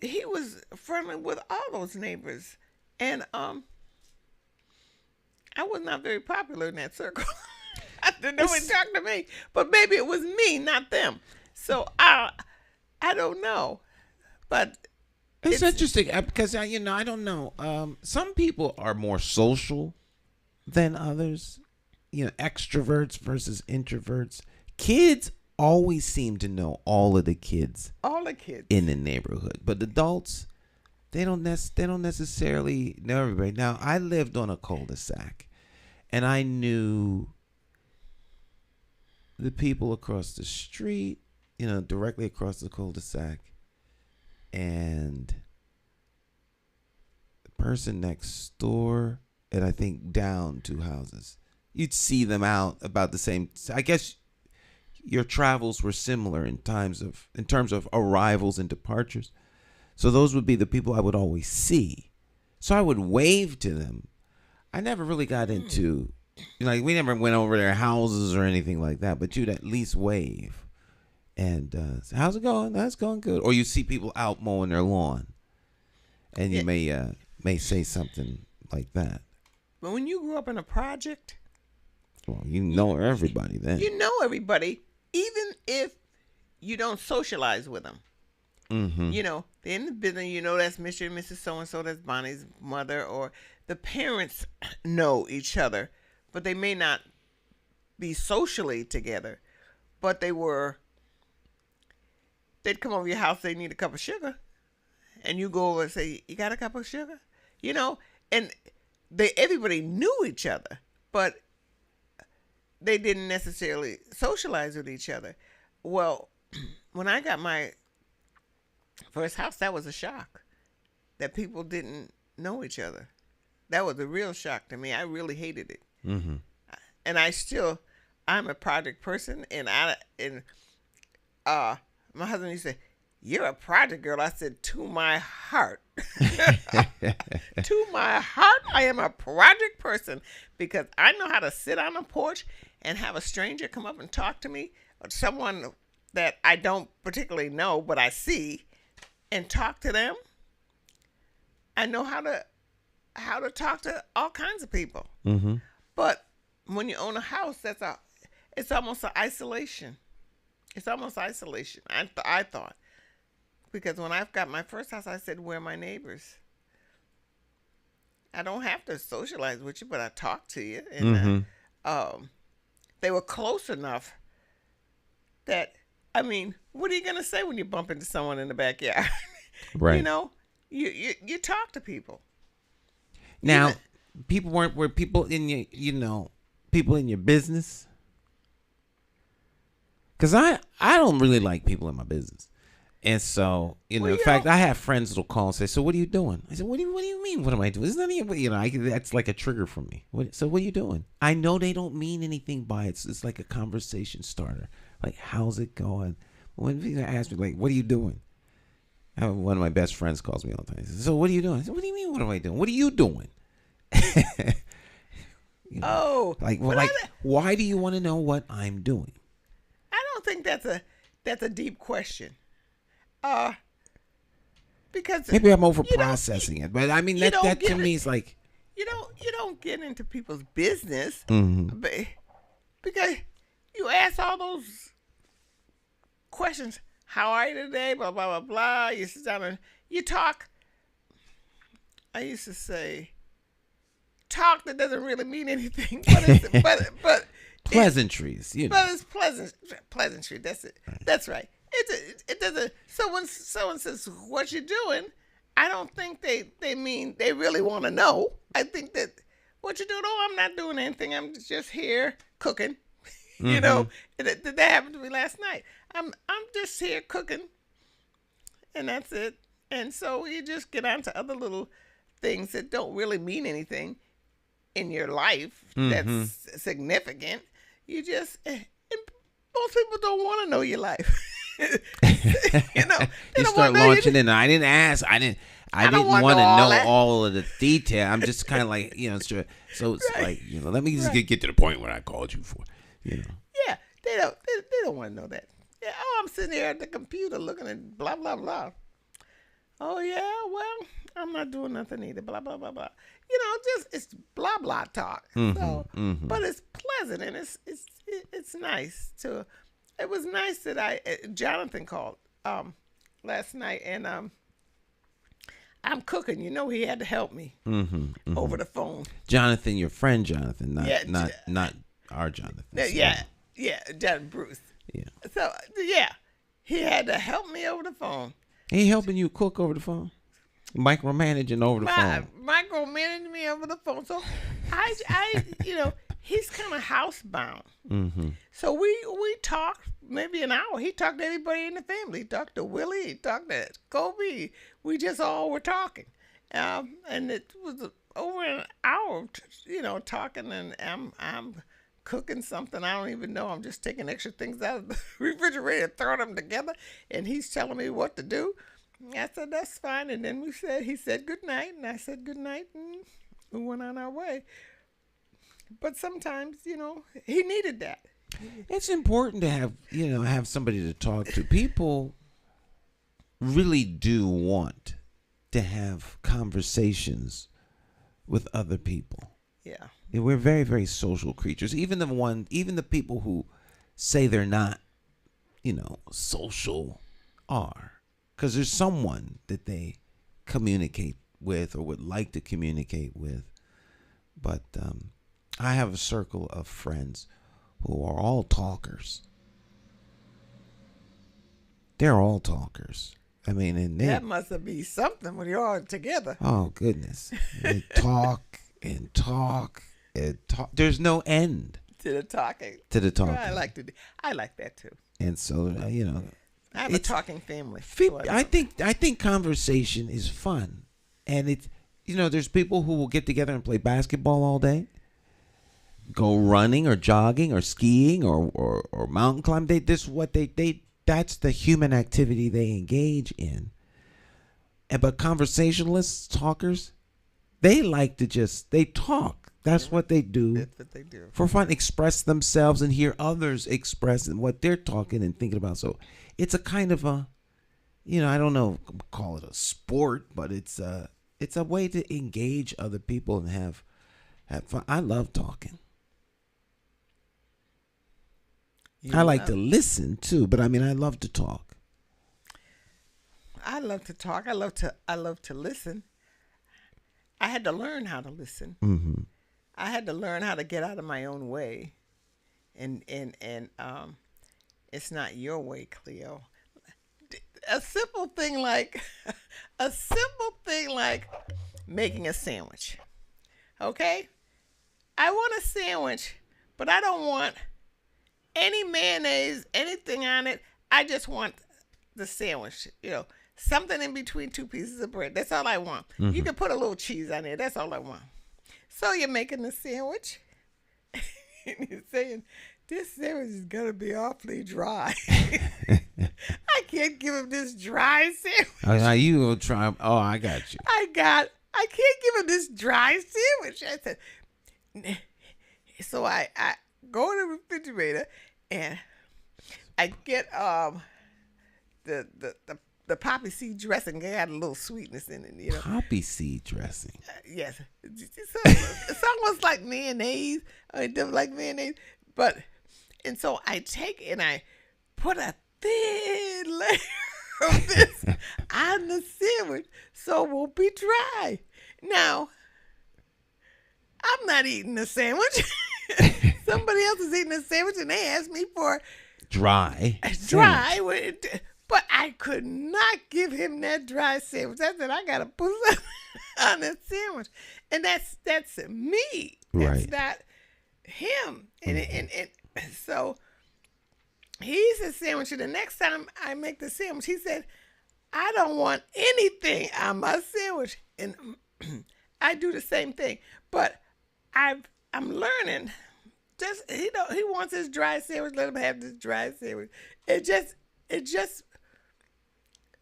he was friendly with all those neighbors. And I was not very popular in that circle. Nobody talked to me, but maybe it was me, not them. So I don't know, but it's interesting because I don't know. Some people are more social than others. Extroverts versus introverts. Kids always seem to know all of the kids. All the kids in the neighborhood, but adults, they don't necessarily know everybody. Now, I lived on a cul-de-sac, and I knew the people across the street, directly across the cul-de-sac, and the person next door, and I think down 2 houses. You'd see them out about the same. I guess your travels were similar in terms of arrivals and departures. So those would be the people I would always see. So I would wave to them. I never really got into, we never went over their houses or anything like that, but you'd at least wave. And say, "How's it going?" "That's going good." Or you see people out mowing their lawn, and you may say something like that. But when you grew up in a project, well, you know everybody then. You know everybody, even if you don't socialize with them. Mm-hmm. They're in the business, that's Mr. and Mrs. So-and-so, that's Bonnie's mother, or the parents know each other, but they may not be socially together, but they'd come over your house, they need a cup of sugar, and you go over and say, "You got a cup of sugar?" And everybody knew each other, but they didn't necessarily socialize with each other. Well, when I got my first house, that was a shock that people didn't know each other. That was a real shock to me. I really hated it. Mm-hmm. And I'm a project person, and my husband used to say, "You're a project girl." I said, "To my heart." To my heart, I am a project person because I know how to sit on a porch and have a stranger come up and talk to me, or someone that I don't particularly know but I see, and talk to them. I know how to talk to all kinds of people. Mm-hmm. But when you own a house, it's almost an isolation. It's almost isolation. I thought, because when I got my first house, I said, "Where are my neighbors? I don't have to socialize with you, but I talk to you." And they were close enough that, I mean, what are you gonna say when you bump into someone in the backyard? Right. You know, you talk to people. Now, were people in your, people in your business? Because I don't really like people in my business. And so, in fact, I have friends that'll call and say, "So what are you doing?" I said, what do you mean? What am I doing? It's not even, that's like a trigger for me. So what are you doing? I know they don't mean anything by it. It's like a conversation starter. Like, how's it going? When people ask me, like, what are you doing? One of my best friends calls me all the time. He says, "So what are you doing?" I said, "What do you mean, what am I doing? What are you doing?" Why do you want to know what I'm doing? I don't think that's a deep question. Because maybe I'm over processing it, but I mean that to me is like you don't get into people's business, because you ask all those questions. How are you today? Blah blah blah blah. You sit down and you talk. I used to say, talk that doesn't really mean anything, but pleasantries, But it's pleasantry. That's it. Right. That's right. It doesn't. So when someone says, "What you doing?" I don't think they mean they really want to know. I think that, "What you doing?" "Oh, I'm not doing anything. I'm just here cooking." That happened to me last night. I'm just here cooking, and that's it. And so you just get on to other little things that don't really mean anything in your life that's significant. You just, and most people don't want to know your life. You start launching in. I didn't ask. I didn't want to know all of the detail. I'm just kind of like, so it's right. Like, let me just get to the point where I called you for, Yeah, they don't want to know that. Yeah, I'm sitting here at the computer looking at blah blah blah. Oh yeah, well, I'm not doing nothing either. Blah blah blah blah. It's blah blah talk. But it's pleasant and it's nice to. It was nice that Jonathan called last night, and I'm cooking. He had to help me over the phone. Jonathan, your friend Jonathan, not our Jonathan. Jonathan Bruce. Yeah. So he had to help me over the phone. He helping you cook over the phone? Micromanaging over the phone. Micromanaging me over the phone. So I he's kind of housebound. So we talked maybe an hour. He talked to everybody in the family. He talked to Willie. He talked to Kobe. We just all were talking. And it was over an hour, talking, and I'm cooking something I don't even know. I'm just taking extra things out of the refrigerator and throwing them together, and he's telling me what to do. I said, that's fine. And then he said good night, and I said good night, and we went on our way. But sometimes, he needed that. It's important to have somebody to talk to. People really do want to have conversations with other people. Yeah. We're very, very social creatures. Even the people who say they're not, social are. Because there's someone that they communicate with or would like to communicate with. But I have a circle of friends who are all talkers. They're all talkers. I mean, and that must be something when you're all together. Oh, goodness. They talk and talk and talk. There's no end to the talking. To the talking. I like that too. And so, I have a talking family. I think conversation is fun, and there's people who will get together and play basketball all day, go running or jogging or skiing or mountain climbing. That's the human activity they engage in. But conversationalists, talkers, they like to they talk. That's what they do. That's what they do. For fun, express themselves and hear others express what they're talking and thinking about. So it's a kind of I don't know, call it a sport, but it's a way to engage other people and have fun. I love talking. I like to listen too, but I love to talk. I love to talk. I love to listen. I had to learn how to listen. Mm-hmm. I had to learn how to get out of my own way, and it's not your way, Cleo. A simple thing like making a sandwich. Okay, I want a sandwich, but I don't want any mayonnaise, anything on it. I just want the sandwich. Something in between two pieces of bread. That's all I want. Mm-hmm. You can put a little cheese on it. That's all I want. So you're making the sandwich, and you're saying, this sandwich is going to be awfully dry. I can't give him this dry sandwich. Oh, you will try. Oh, I got you. I can't give him this dry sandwich. I said, so I go in the refrigerator, and I get the poppy seed dressing. They had a little sweetness in it, Poppy seed dressing. Yes, it's almost like mayonnaise. And so I take and I put a thin layer of this on the sandwich so it won't be dry. Now, I'm not eating the sandwich. Somebody else is eating the sandwich, and they asked me for dry. But I could not give him that dry sandwich. I said, I got to put something on that sandwich. And that's me. That's not him. And so he's a sandwich. And the next time I make the sandwich, he said, I don't want anything on my sandwich. And I do the same thing. But I'm learning. Just he wants his dry sandwich. Let him have this dry sandwich. It just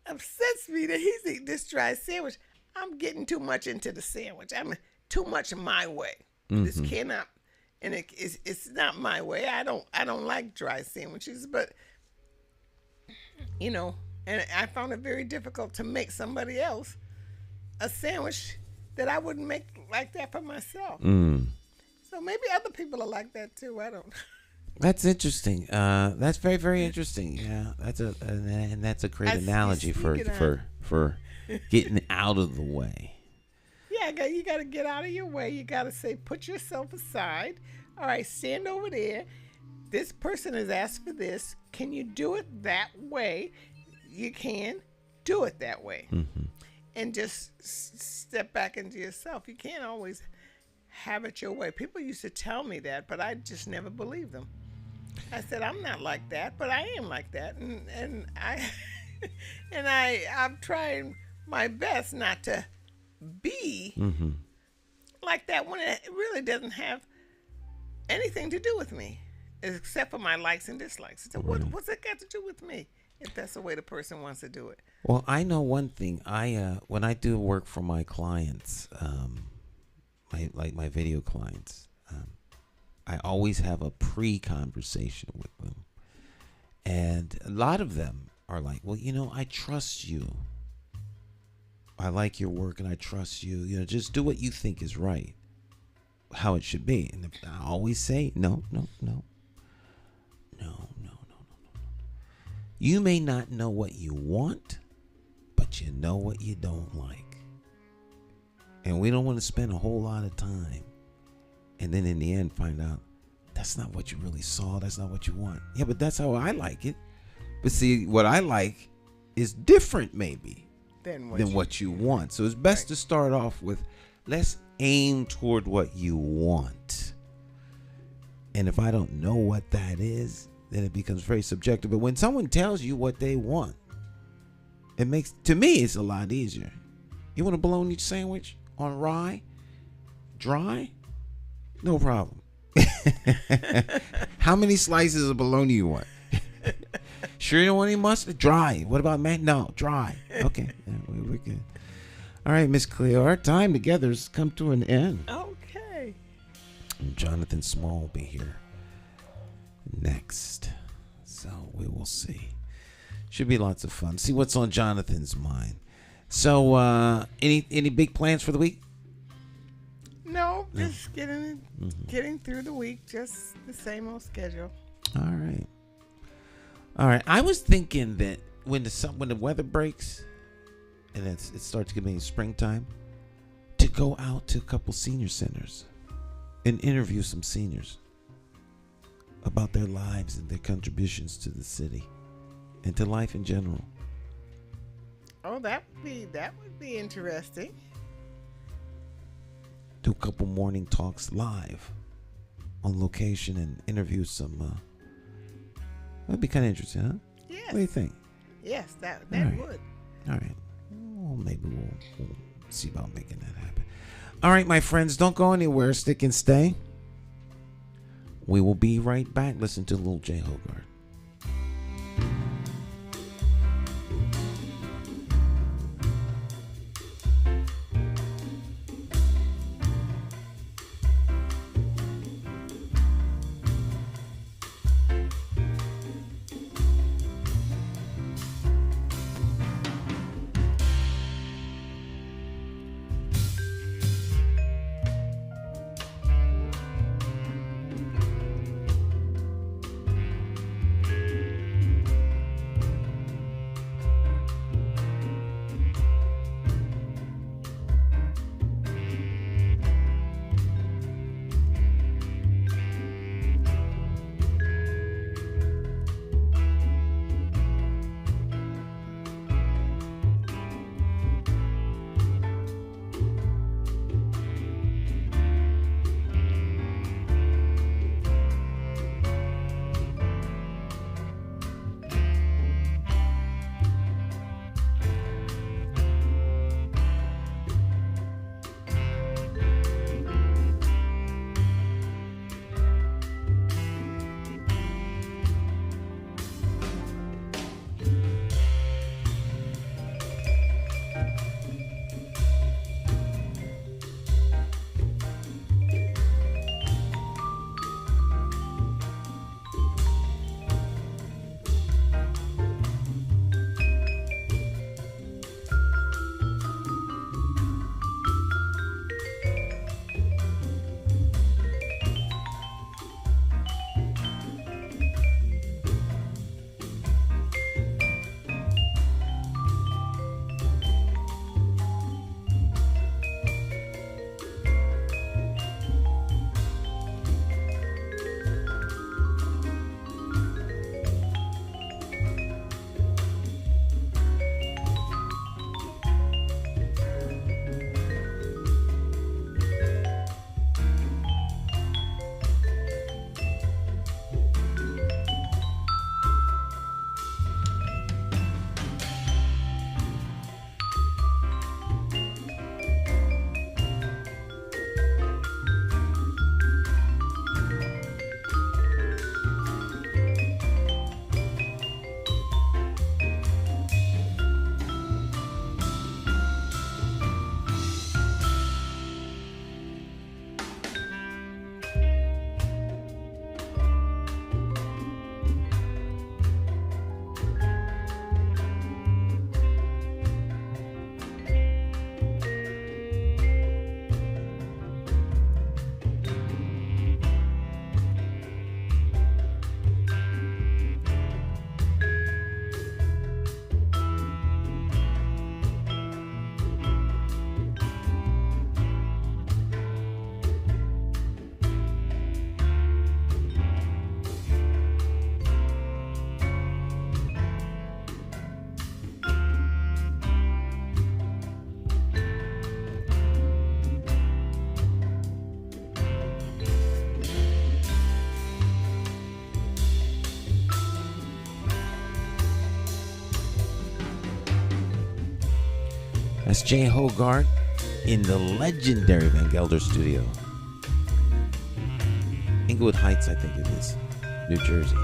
upsets me that he's eating this dry sandwich. I'm getting too much into the sandwich. I'm too much my way. Mm-hmm. This cannot, and it's not my way. I don't like dry sandwiches, but and I found it very difficult to make somebody else a sandwich that I wouldn't make like that for myself. Mm. So maybe other people are like that too. I don't. That's interesting. That's very, very interesting. Yeah, that's a great analogy for getting out of the way. Yeah, you got to get out of your way. You got to say, put yourself aside. All right, stand over there. This person has asked for this. Can you do it that way? You can do it that way. Mm-hmm. And just step back into yourself. You can't always have it your way. People used to tell me that, but I just never believed them. I said, I'm not like that, but I am like that. And I'm trying my best not to be mm-hmm. like that when it really doesn't have anything to do with me, except for my likes and dislikes. So what's that got to do with me if that's the way the person wants to do it? Well, I know one thing. When I do work for my clients, my video clients, I always have a pre-conversation with them. And a lot of them are like, well, I trust you. I like your work and I trust you. Just do what you think is right, how it should be. And I always say, no. You may not know what you want, but you know what you don't like. And we don't want to spend a whole lot of time and then in the end find out that's not what you really saw. That's not what you want. Yeah, but that's how I like it. But see, what I like is different maybe than what you want. So it's best to start off with, let's aim toward what you want. And if I don't know what that is, then it becomes very subjective. But when someone tells you what they want, it makes, to me, it's a lot easier. You want a bologna sandwich on rye? Dry? No problem. How many slices of bologna you want? Sure you don't want any mustard? Dry. What about man? No, dry. Okay, yeah, we're good. All right, Miss Cleo, our time together has come to an end. Okay. And Jonathan Small will be here next. So we will see. Should be lots of fun. See what's on Jonathan's mind. So, any big plans for the week? No, just getting through the week, just the same old schedule. All right. I was thinking that when the weather breaks and it starts getting springtime, to go out to a couple senior centers and interview some seniors about their lives and their contributions to the city and to life in general. Oh, that would be interesting. Do a couple morning talks live on location and interview some. That'd be kind of interesting, huh? Yes. What do you think? Yes, that right. would. All right. Well, maybe we'll see about making that happen. All right, my friends, don't go anywhere. Stick and stay. We will be right back. Listen to Lil J. Hogarth. That's Jay Hogarth in the legendary Van Gelder studio. Inglewood Heights, I think it is, New Jersey.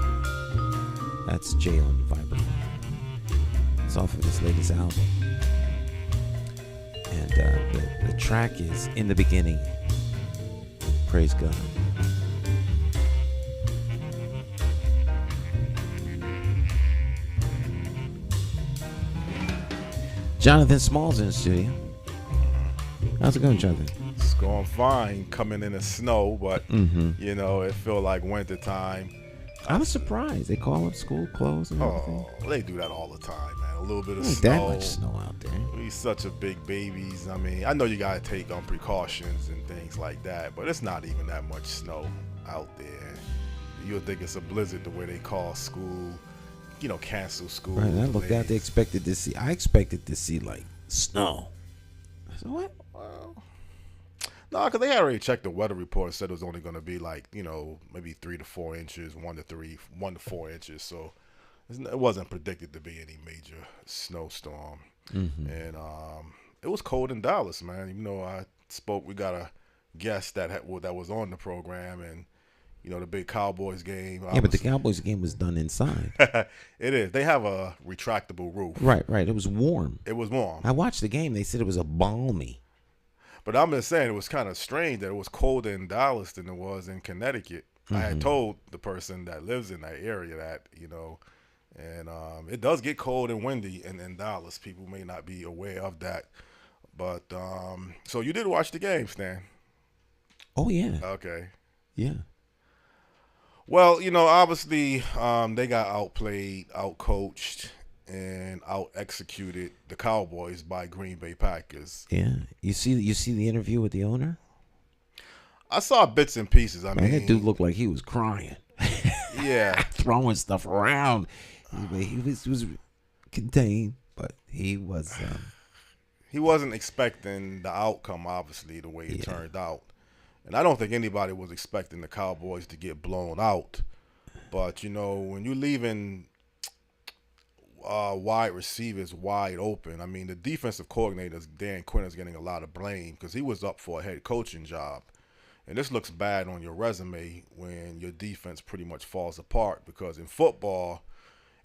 That's Jay on vibraphone. It's off of his latest album. And the track is In the Beginning. Praise God. Jonathan Small's in the studio. How's it going, Jonathan? It's going fine, coming in the snow, but, you know, it feel like winter time. I was surprised. They call up school closed and everything. Oh, they do that all the time, man. A little bit of Ain't snow. that much snow out there. We such a big babies. I mean, I know you got to take precautions and things like that, but it's not even that much snow out there. You'll think it's a blizzard the way they call school, you know, cancel school. Right, and I looked out, I expected to see like snow. I said, what? Well, no, because they had already checked the weather report and said it was only going to be like, you know, maybe 3 to 4 inches, 1 to 4 inches. So it wasn't predicted to be any major snowstorm. And it was cold in Dallas, man. Even though we got a guest that was on the program, and you know, the big Cowboys game. Yeah, but the Cowboys game was done inside. It is. They have a retractable roof. Right. It was warm. It was warm. I watched the game. They said it was a balmy. But I'm just saying it was kind of strange that it was colder in Dallas than it was in Connecticut. I had told the person that lives in that area that, you know, and it does get cold and windy in Dallas. People may not be aware of that. But so you did watch the game, Stan? Oh, yeah. Okay. Yeah. Well, you know, obviously they got outplayed, outcoached, and out-executed the Cowboys by Green Bay Packers. Yeah. You see the interview with the owner? I saw bits and pieces. I mean, that dude looked like he was crying. Yeah. Throwing stuff around. He was contained, but he was... he wasn't expecting the outcome, obviously, the way it turned out. And I don't think anybody was expecting the Cowboys to get blown out. But, you know, when you're leaving wide receivers wide open, I mean, the defensive coordinator, Dan Quinn, is getting a lot of blame because he was up for a head coaching job. And this looks bad on your resume when your defense pretty much falls apart, because in football,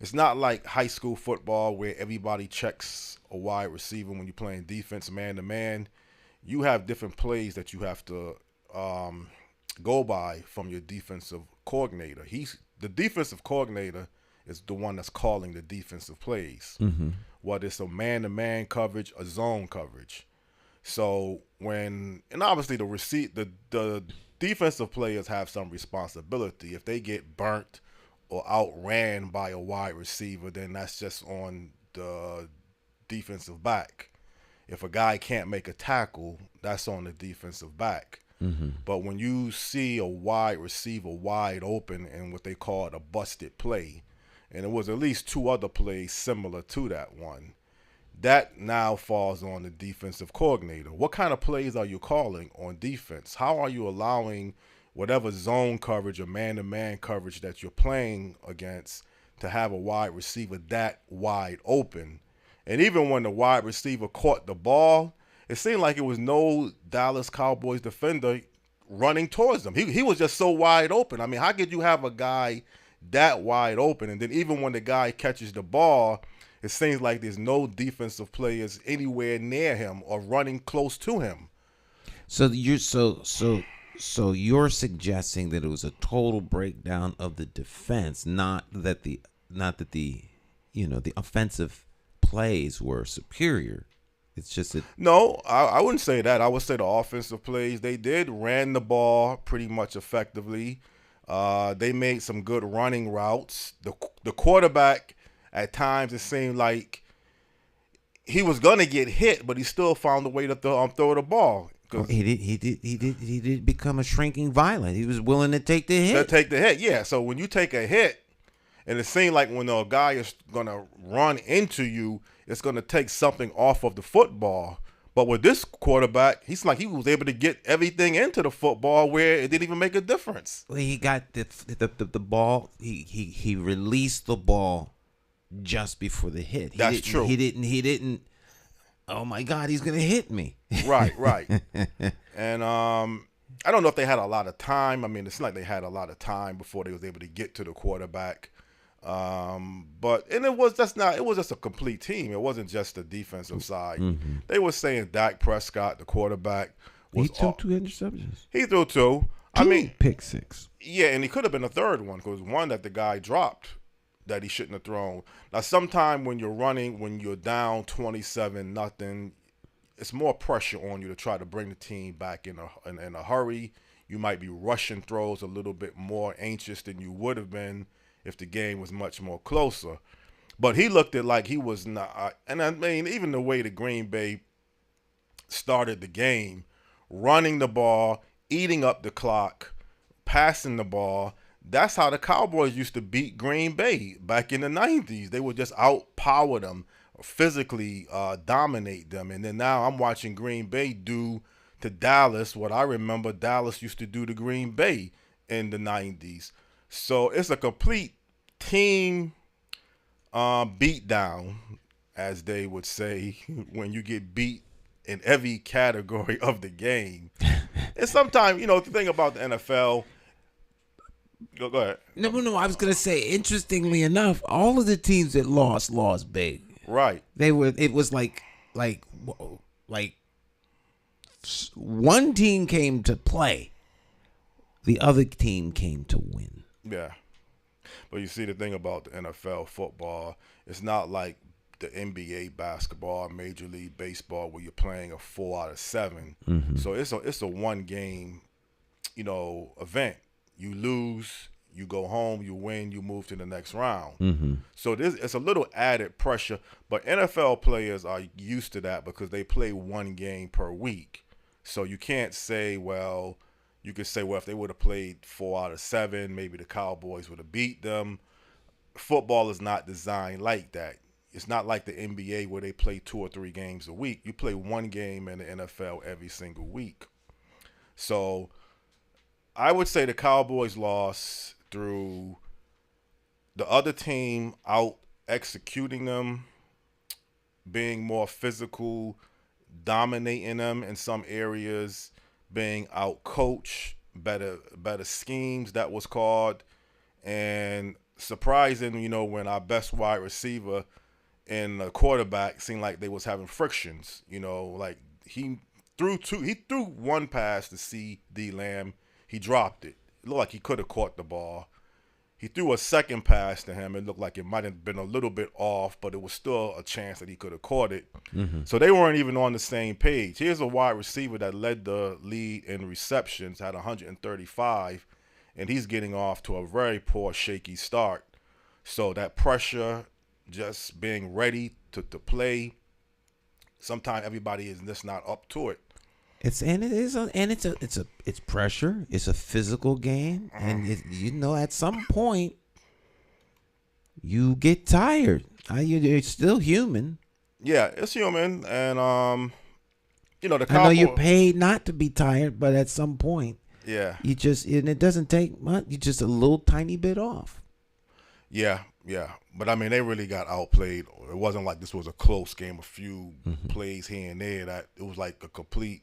it's not like high school football where everybody checks a wide receiver when you're playing defense man-to-man. You have different plays that you have to go by from your defensive coordinator. The defensive coordinator is the one that's calling the defensive plays, whether it's a man-to-man coverage, a zone coverage. So and obviously the defensive players have some responsibility. If they get burnt or outran by a wide receiver, then that's just on the defensive back. If a guy can't make a tackle, that's on the defensive back. But when you see a wide receiver wide open in what they call a busted play, and it was at least 2 other plays similar to that one, that now falls on the defensive coordinator. What kind of plays are you calling on defense? How are you allowing whatever zone coverage or man-to-man coverage that you're playing against to have a wide receiver that wide open? And even when the wide receiver caught the ball, it seemed like it was no Dallas Cowboys defender running towards them. He was just so wide open. I mean, how could you have a guy that wide open? And then even when the guy catches the ball, it seems like there's no defensive players anywhere near him or running close to him. So you're you're suggesting that it was a total breakdown of the defense, not that the the offensive plays were superior. It's just that... No, I wouldn't say that. I would say the offensive plays, they ran the ball pretty much effectively. They made some good running routes. The quarterback, at times, it seemed like he was gonna get hit, but he still found a way to throw the ball. He did become a shrinking violet. He was willing to take the hit. Yeah. So when you take a hit, and it seemed like when a guy is gonna run into you, it's gonna take something off of the football. But with this quarterback, he's like he was able to get everything into the football where it didn't even make a difference. Well, he got the ball. He released the ball just before the hit. That's true. He didn't oh my God, he's gonna hit me. Right. And I don't know if they had a lot of time. I mean, it's like they had a lot of time before they was able to get to the quarterback. But it was just a complete team. It wasn't just the defensive side. Mm-hmm. They were saying Dak Prescott, the quarterback, He took 2 interceptions. He threw 2. I mean, pick six. Yeah, and he could have been a third one because one that the guy dropped that he shouldn't have thrown. Now, sometime when you're down 27-0, it's more pressure on you to try to bring the team back in a hurry. You might be rushing throws a little bit more anxious than you would have been if the game was much more closer. But he looked at like he was not. And I mean, even the way the Green Bay started the game, running the ball, eating up the clock, passing the ball. That's how the Cowboys used to beat Green Bay back in the 90s. They would just outpower them, physically dominate them. And then now I'm watching Green Bay do to Dallas what I remember Dallas used to do to Green Bay in the 90s. So it's a complete team beatdown, as they would say, when you get beat in every category of the game. And sometimes, the thing about the NFL, go ahead. No, I was gonna say, interestingly enough, all of the teams that lost big. Right. It was like one team came to play, the other team came to win. Yeah. But you see, the thing about the NFL football, it's not like the NBA basketball, Major League Baseball, where you're playing a 4 out of 7. Mm-hmm. So it's a one game, event. You lose, you go home, you win, you move to the next round. Mm-hmm. So it's a little added pressure, but NFL players are used to that because they play one game per week. So you can't say, you could say, if they would have played 4 out of 7, maybe the Cowboys would have beat them. Football is not designed like that. It's not like the NBA where they play 2 or 3 games a week. You play one game in the NFL every single week. So I would say the Cowboys lost through the other team out executing them, being more physical, dominating them in some areas, being out coached, better schemes, that was called. And surprising, when our best wide receiver and the quarterback seemed like they was having frictions, like he threw one pass to C.D. Lamb. He dropped it. It looked like he could have caught the ball. He threw a second pass to him. It looked like it might have been a little bit off, but it was still a chance that he could have caught it. Mm-hmm. So they weren't even on the same page. Here's a wide receiver that led the lead in receptions, had 135, and he's getting off to a very poor, shaky start. So that pressure, just being ready to play, sometimes everybody is just not up to it. It's pressure. It's a physical game, and at some point you get tired. You're still human. Yeah, it's human, and the Cowboys, I know you're paid not to be tired, but at some point, yeah, and it doesn't take much. You're just a little tiny bit off. Yeah. But, I mean, they really got outplayed. It wasn't like this was a close game, a few plays here and there. That it was like a complete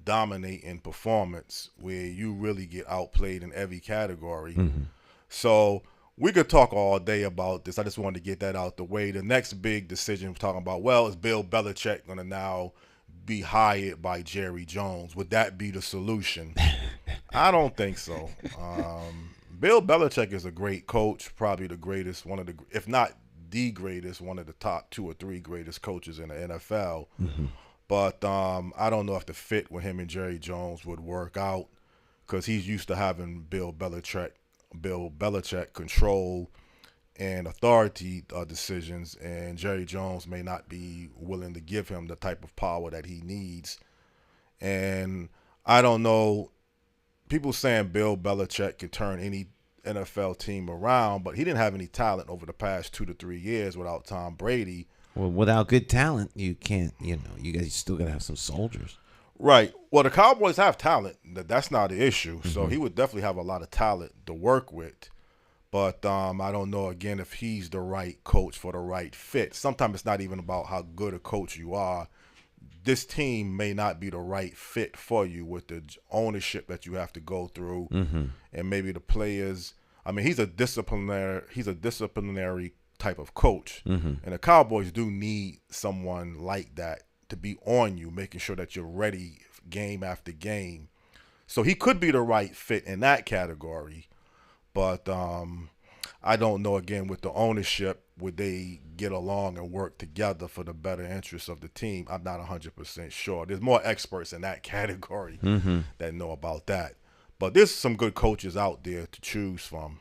dominating performance where you really get outplayed in every category. Mm-hmm. So we could talk all day about this. I just wanted to get that out the way. The next big decision we're talking about, is Bill Belichick going to now be hired by Jerry Jones? Would that be the solution? I don't think so. Bill Belichick is a great coach, probably the greatest, one of the, if not the greatest, one of the top 2 or 3 greatest coaches in the NFL. Mm-hmm. But I don't know if the fit with him and Jerry Jones would work out because he's used to having Bill Belichick control and authority decisions, and Jerry Jones may not be willing to give him the type of power that he needs. And I don't know. People saying Bill Belichick could turn any NFL team around, but he didn't have any talent over the past 2 to 3 years without Tom Brady. Well, without good talent, you can't, you guys still got to have some soldiers. Right. Well, the Cowboys have talent. That's not the issue. Mm-hmm. So he would definitely have a lot of talent to work with. But I don't know, again, if he's the right coach for the right fit. Sometimes it's not even about how good a coach you are. this team may not be the right fit for you with the ownership that you have to go through, and maybe the players. I mean, he's a disciplinary type of coach, and the Cowboys do need someone like that to be on you, making sure that you're ready game after game. So he could be the right fit in that category, but I don't know, again, with the ownership, would they get along and work together for the better interests of the team? I'm not 100% sure. There's more experts in that category that know about that. But there's some good coaches out there to choose from.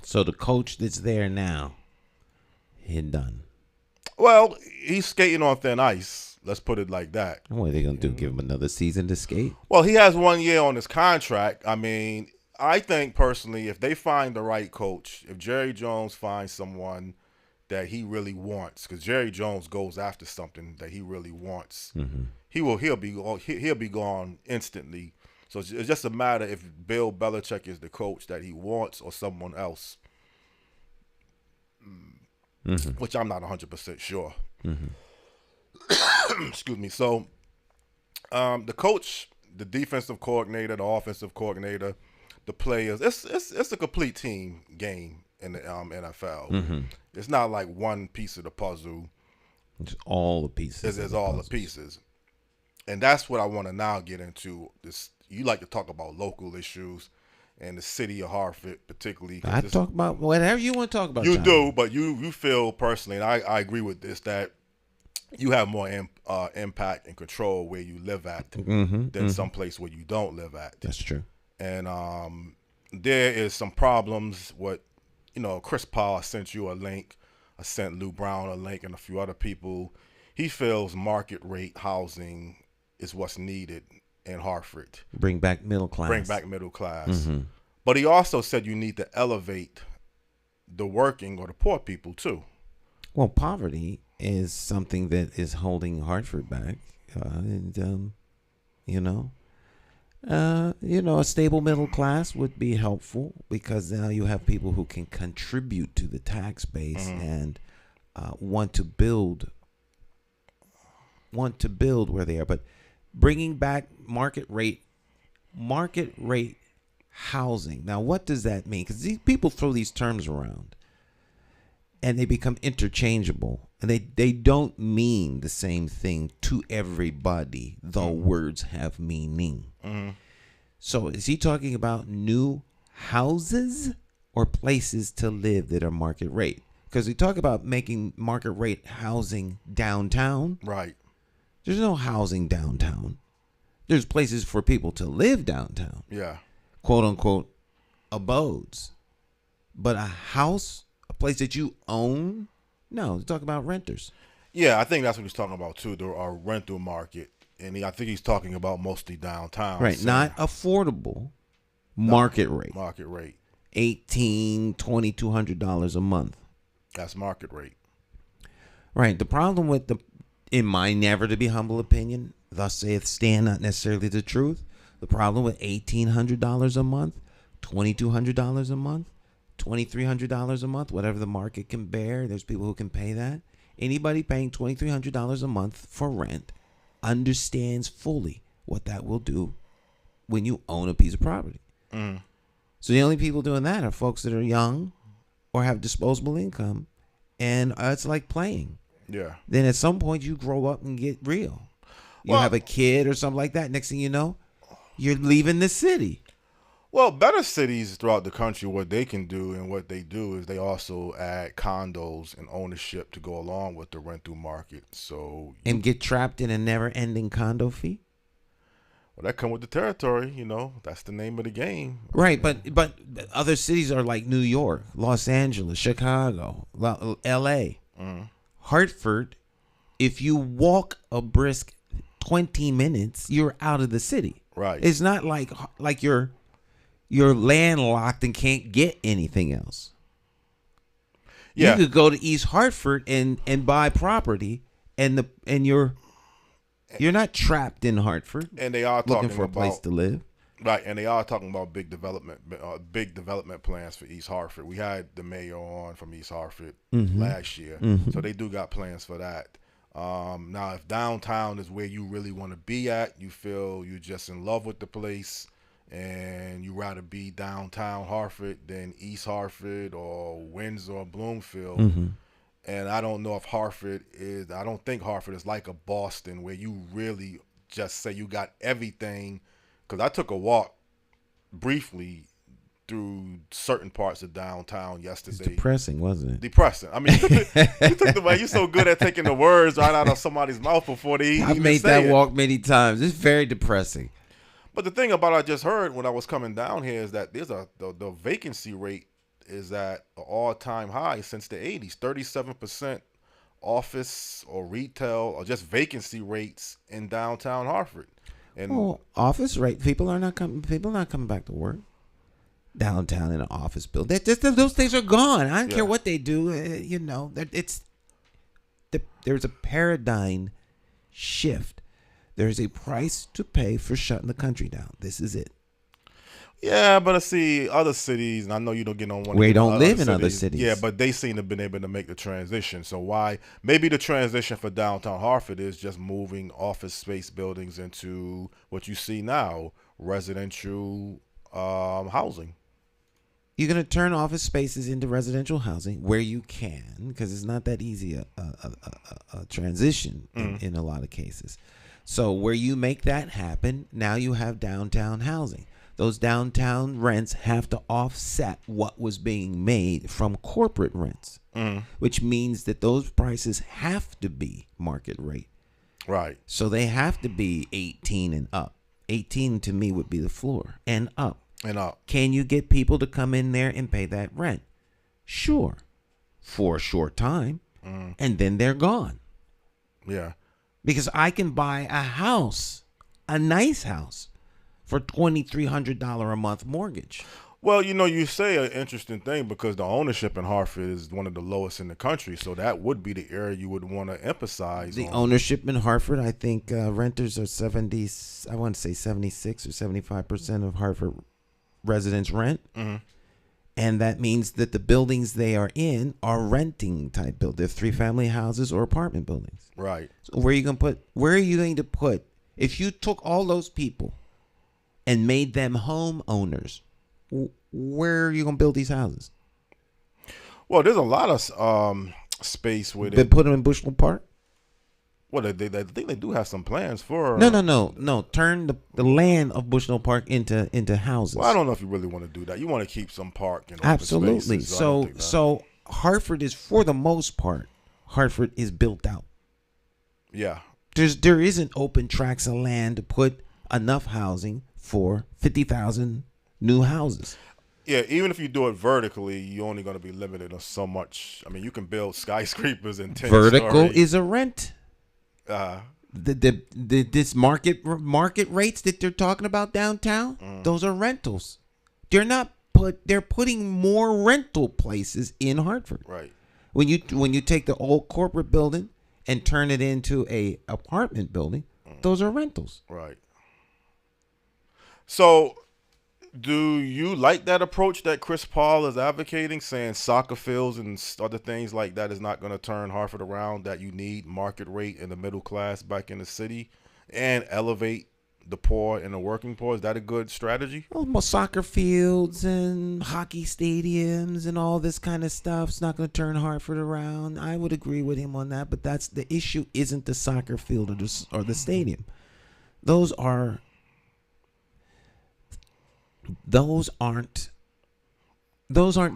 So the coach that's there now, he done. Well, he's skating on thin ice. Let's put it like that. What are they going to do, give him another season to skate? Well, he has 1 year on his contract. I mean, I think personally, if they find the right coach, if Jerry Jones finds someone that he really wants, because Jerry Jones goes after something that he really wants, he'll be gone instantly. So it's just a matter if Bill Belichick is the coach that he wants or someone else, which I'm not 100% sure. Excuse me. So the coach, the defensive coordinator, the offensive coordinator, the players, it's a complete team game in the NFL. It's not like one piece of the puzzle. It's all the pieces. It's all the pieces. And that's what I want to now get into. This, you like to talk about local issues and the city of Hartford particularly. I talk about whatever you want to talk about. You John. do, but you feel personally, and I agree with this, that you have more impact and control where you live at than someplace where you don't live at. That's true. And there is some problems with, Chris Paul, I sent you a link. I sent Lou Brown a link and a few other people. He feels market rate housing is what's needed in Hartford. Bring back middle class. But he also said you need to elevate the working or the poor people too. Well, poverty is something that is holding Hartford back. A stable middle class would be helpful because now you have people who can contribute to the tax base and want to build where they are. But bringing back market rate housing. Now, what does that mean? Because these people throw these terms around and they become interchangeable. And they don't mean the same thing to everybody, though words have meaning. So is he talking about new houses or places to live that are market rate? Because we talk about making market rate housing downtown. Right. There's no housing downtown. There's places for people to live downtown. Yeah. Quote unquote abodes. But a house, a place that you own? No, we're talking about renters. Yeah, I think that's what he's talking about too, the rental market. And I think he's talking about mostly downtown. Right, so. not affordable. Market rate. Market rate. $1,200 a month. That's market rate. Right. The problem with in my never to be humble opinion, thus saith Stan, not necessarily the truth. The problem with $1,800 a month, $2,200 a month, $2,300 a month, whatever the market can bear. There's people who can pay that. Anybody paying $2,300 a month for rent understands fully what that will do when you own a piece of property. So the only people doing that are folks that are young or have disposable income, and it's like playing. Yeah. Then at some point you grow up and get real. You have a kid or something like that. Next thing you know, you're leaving the city. Well, better cities throughout the country, what they can do and what they do is they also add condos and ownership to go along with the rental market. So and get trapped in a never-ending condo fee. Well, that come with the territory, That's the name of the game. Right, but other cities are like New York, Los Angeles, Chicago, L.A., Hartford. If you walk a brisk 20 minutes, you're out of the city. Right. It's not like you're landlocked and can't get anything else. Yeah. You could go to East Hartford and buy property, and you're not trapped in Hartford. And they are looking for a place to live. Right, and they are talking about big development plans for East Hartford. We had the mayor on from East Hartford last year, so they do got plans for that. Now, if downtown is where you really want to be at, you feel you're just in love with the place, and you rather be downtown Hartford than East Hartford or Windsor or Bloomfield. And I don't know if I don't think Hartford is like a Boston where you really just say you got everything. Because I took a walk briefly through certain parts of downtown yesterday. It's depressing, wasn't it? Depressing. I mean, you took the way. You're so good at taking the words right out of somebody's mouth before they I've even made say that it. walk many times. It's very depressing. But the thing about I just heard when I was coming down here is that the vacancy rate is at an all-time high since the 80s. 37% office or retail or just vacancy rates in downtown Hartford. And Office rate. People are not coming. People are not coming back to work downtown in an office building. Those things are gone. I don't care what they do. There's a paradigm shift. There's a price to pay for shutting the country down. This is it. Yeah, but I see other cities, and I know you don't get on one. We don't live in other cities. Yeah, but they seem to have been able to make the transition. So why? Maybe the transition for downtown Hartford is just moving office space buildings into what you see now, residential housing. You're going to turn office spaces into residential housing where you can, because it's not that easy a transition in a lot of cases. So where you make that happen, now you have downtown housing. Those downtown rents have to offset what was being made from corporate rents, which means that those prices have to be market rate. Right. So they have to be 18 and up. 18 to me would be the floor and up. And up. Can you get people to come in there and pay that rent? Sure. For a short time. And then they're gone. Yeah. Because I can buy a house, a nice house, for $2,300 a month mortgage. Well, you say an interesting thing because the ownership in Hartford is one of the lowest in the country. So that would be the area you would want to emphasize. The ownership in Hartford, I think renters are 76 or 75% of Hartford residents rent. And that means that the buildings they are in are renting type buildings. They're 3-family houses or apartment buildings. Right. So where are you going to put, if you took all those people and made them homeowners, where are you going to build these houses? Well, there's a lot of space where They put them in Bushnell Park? Well, they think they do have some plans for. No. Turn the land of Bushnell Park into houses. Well, I don't know if you really want to do that. You want to keep some park and open absolutely. spaces, So Hartford is, for the most part, Hartford is built out. Yeah. There isn't open tracts of land to put enough housing for 50,000 new houses. Yeah, even if you do it vertically, you're only going to be limited to so much. I mean, you can build skyscrapers in 10 Vertical stories. is a rent. This market rates that they're talking about downtown, those are rentals. They're putting more rental places in Hartford. Right. When you take the old corporate building and turn it into a apartment building, those are rentals. Right. So, do you like that approach that Chris Paul is advocating, saying soccer fields and other things like that is not going to turn Hartford around, that you need market rate in the middle class back in the city and elevate the poor and the working poor? Is that a good strategy? Well, soccer fields and hockey stadiums and all this kind of stuff is not going to turn Hartford around. I would agree with him on that, but that's the issue. Isn't the soccer field or the stadium? Those aren't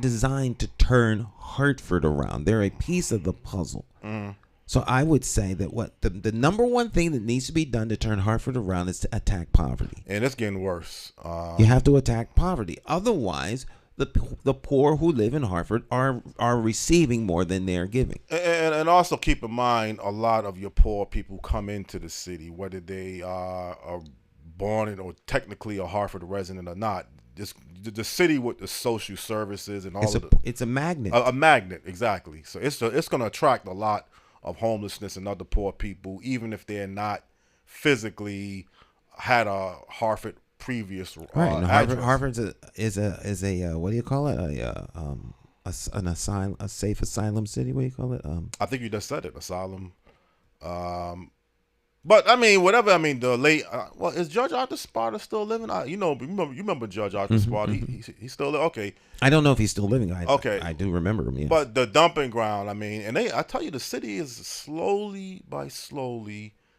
designed to turn Hartford around. They're a piece of the puzzle. So I would say that the number one thing that needs to be done to turn Hartford around is to attack poverty. And it's getting worse. You have to attack poverty. Otherwise, the poor who live in Hartford are receiving more than they're giving. And also keep in mind, a lot of your poor people come into the city, whether they are born in or technically a Hartford resident or not. The city with the social services and all it's a magnet. A magnet, exactly. So it's going to attract a lot of homelessness and other poor people, even if they're not physically had a Hartford previous right. address. Hartford is a what do you call it? An asylum, a safe asylum city. What do you call it? I think you just said it. Asylum. But I mean, whatever. I mean, the late. Well, is Judge Arthur Sparta still living? You remember Judge Arthur Sparta? He's still there. Okay. I don't know if he's still living. Okay. I do remember him. Yes. But the dumping ground. I mean, and I tell you, the city is slowly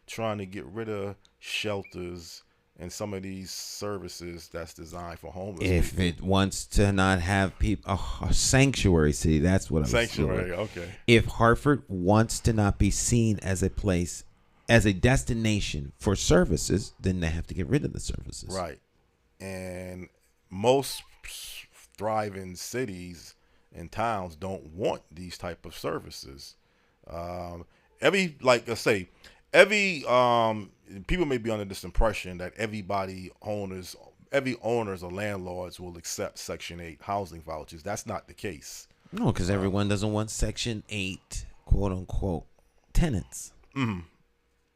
trying to get rid of shelters and some of these services that's designed for homeless if people. it wants to not have people, a sanctuary city, that's what I was Sanctuary, doing. okay. If Hartford wants to not be seen as a place, as a destination for services, then they have to get rid of the services. Right. And most thriving cities and towns don't want these type of services. Every people may be under this impression that every owners or landlords will accept Section 8 housing vouchers. That's not the case. No, because everyone doesn't want Section 8, quote unquote, tenants. Mm-hmm.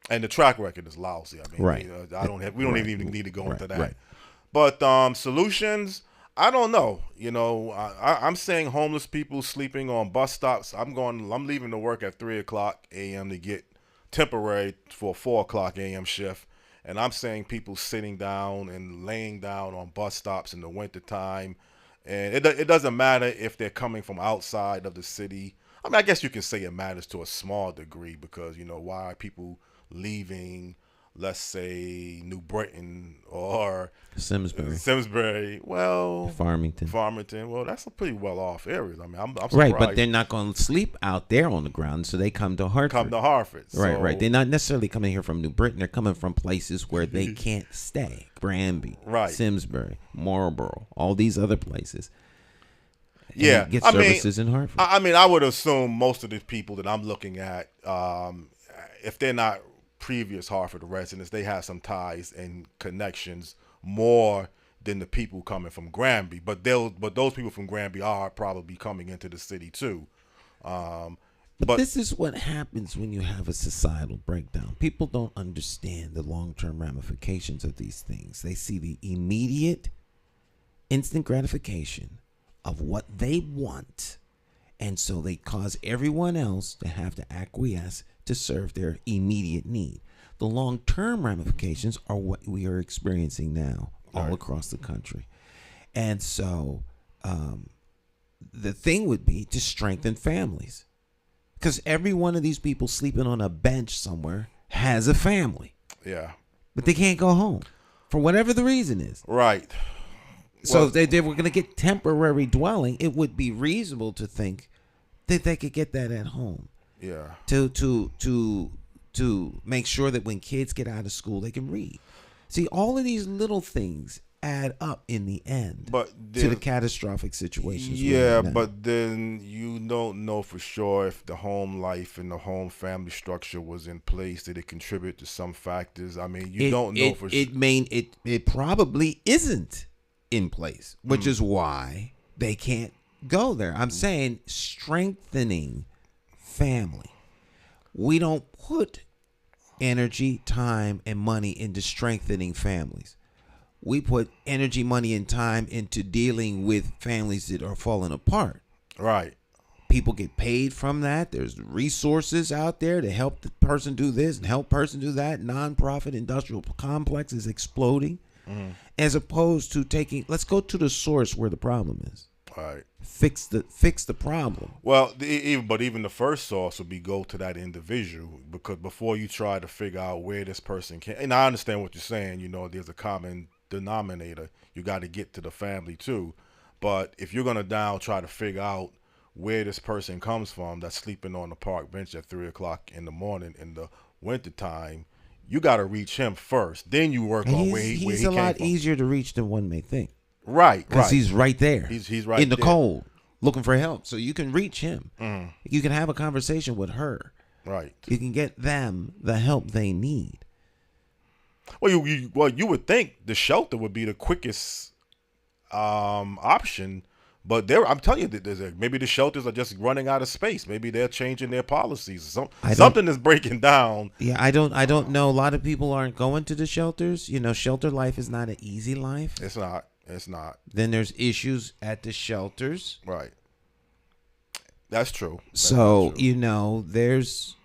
And the track record is lousy. I mean, right. We don't even need to go into that. Right. But solutions, I don't know. I'm saying homeless people sleeping on bus stops. I'm leaving to work at 3:00 a.m. to get temporary for a 4:00 a.m. shift. And I'm saying people sitting down and laying down on bus stops in the wintertime. And it doesn't matter if they're coming from outside of the city. I mean, I guess you can say it matters to a small degree because, why are people leaving, let's say, New Britain or Simsbury. Well, Farmington. Well, that's a pretty well-off area. I mean, I'm surprised. Right, but they're not going to sleep out there on the ground, so they come to Hartford. Right. They're not necessarily coming here from New Britain. They're coming from places where they can't stay. Granby, Simsbury, Marlboro, all these other places. And get services in Hartford. I mean, I would assume most of the people that I'm looking at, if they're not previous Hartford residents, they have some ties and connections more than the people coming from Granby. But those people from Granby are probably coming into the city too. But this is what happens when you have a societal breakdown. People don't understand the long-term ramifications of these things. They see the immediate, instant gratification of what they want, and so they cause everyone else to have to acquiesce to serve their immediate need. The long-term ramifications are what we are experiencing now all across the country. And so the thing would be to strengthen families, because every one of these people sleeping on a bench somewhere has a family. Yeah. But they can't go home for whatever the reason is. Right. So if they were going to get temporary dwelling, it would be reasonable to think that they could get that at home. Yeah. To make sure that when kids get out of school, they can read. See, all of these little things add up in the end to the catastrophic situations. Yeah, but then you don't know for sure if the home life and the home family structure was in place. Did it contribute to some factors? I mean, you don't know for sure. It probably isn't in place, which is why they can't go there. I'm saying strengthening family. We don't put energy, time, and money into strengthening families. We put energy, money, and time into dealing with families that are falling apart. Right. People get paid from that. There's resources out there to help the person do this and help person do that. Nonprofit industrial complex is exploding. As opposed to let's go to the source where the problem is. All right. Fix the problem. Well, even the first source would be go to that individual, because before you try to figure out where this person can, and I understand what you're saying, there's a common denominator. You got to get to the family too. But if you're going to try to figure out where this person comes from that's sleeping on the park bench at 3:00 in the morning in the wintertime, you got to reach him first. Then you work on where he came from. He's a lot easier to reach than one may think. Right. Because he's right there. He's right in the there. cold, looking for help. So you can reach him. You can have a conversation with her. Right. You can get them the help they need. Well, you would think the shelter would be the quickest option. But I'm telling you, maybe the shelters are just running out of space. Maybe they're changing their policies. Something is breaking down. Yeah, I don't know. A lot of people aren't going to the shelters. Shelter life is not an easy life. It's not. Then there's issues at the shelters. Right. That's true. So, there's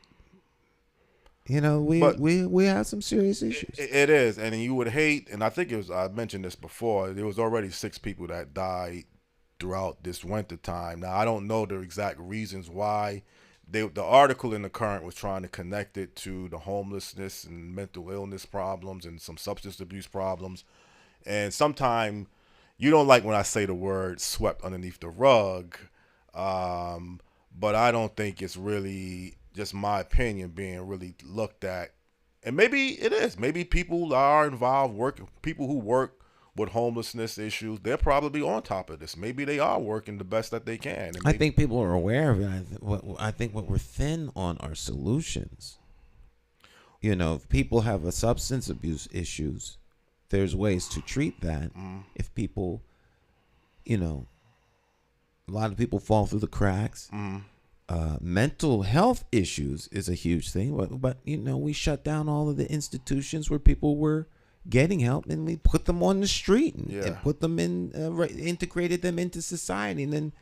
You know, we have some serious issues. It is, and you would hate, and I think I mentioned this before, there was already 6 people that died throughout this winter time. Now, I don't know the exact reasons why. The article in the Current was trying to connect it to the homelessness and mental illness problems and some substance abuse problems. And sometimes you don't like when I say the word swept underneath the rug, but I don't think it's really just my opinion being really looked at. And maybe it is. Maybe people are involved, people who work with homelessness issues, they're probably on top of this. Maybe they are working the best that they can. I think people are aware of it. I think what we're thin on are solutions. You know, if people have a substance abuse issues, there's ways to treat that. If people, you know, a lot of people fall through the cracks. Mental health issues is a huge thing, but you know, we shut down all of the institutions where people were getting help, and we put them on the street and put them in, integrated them into society, and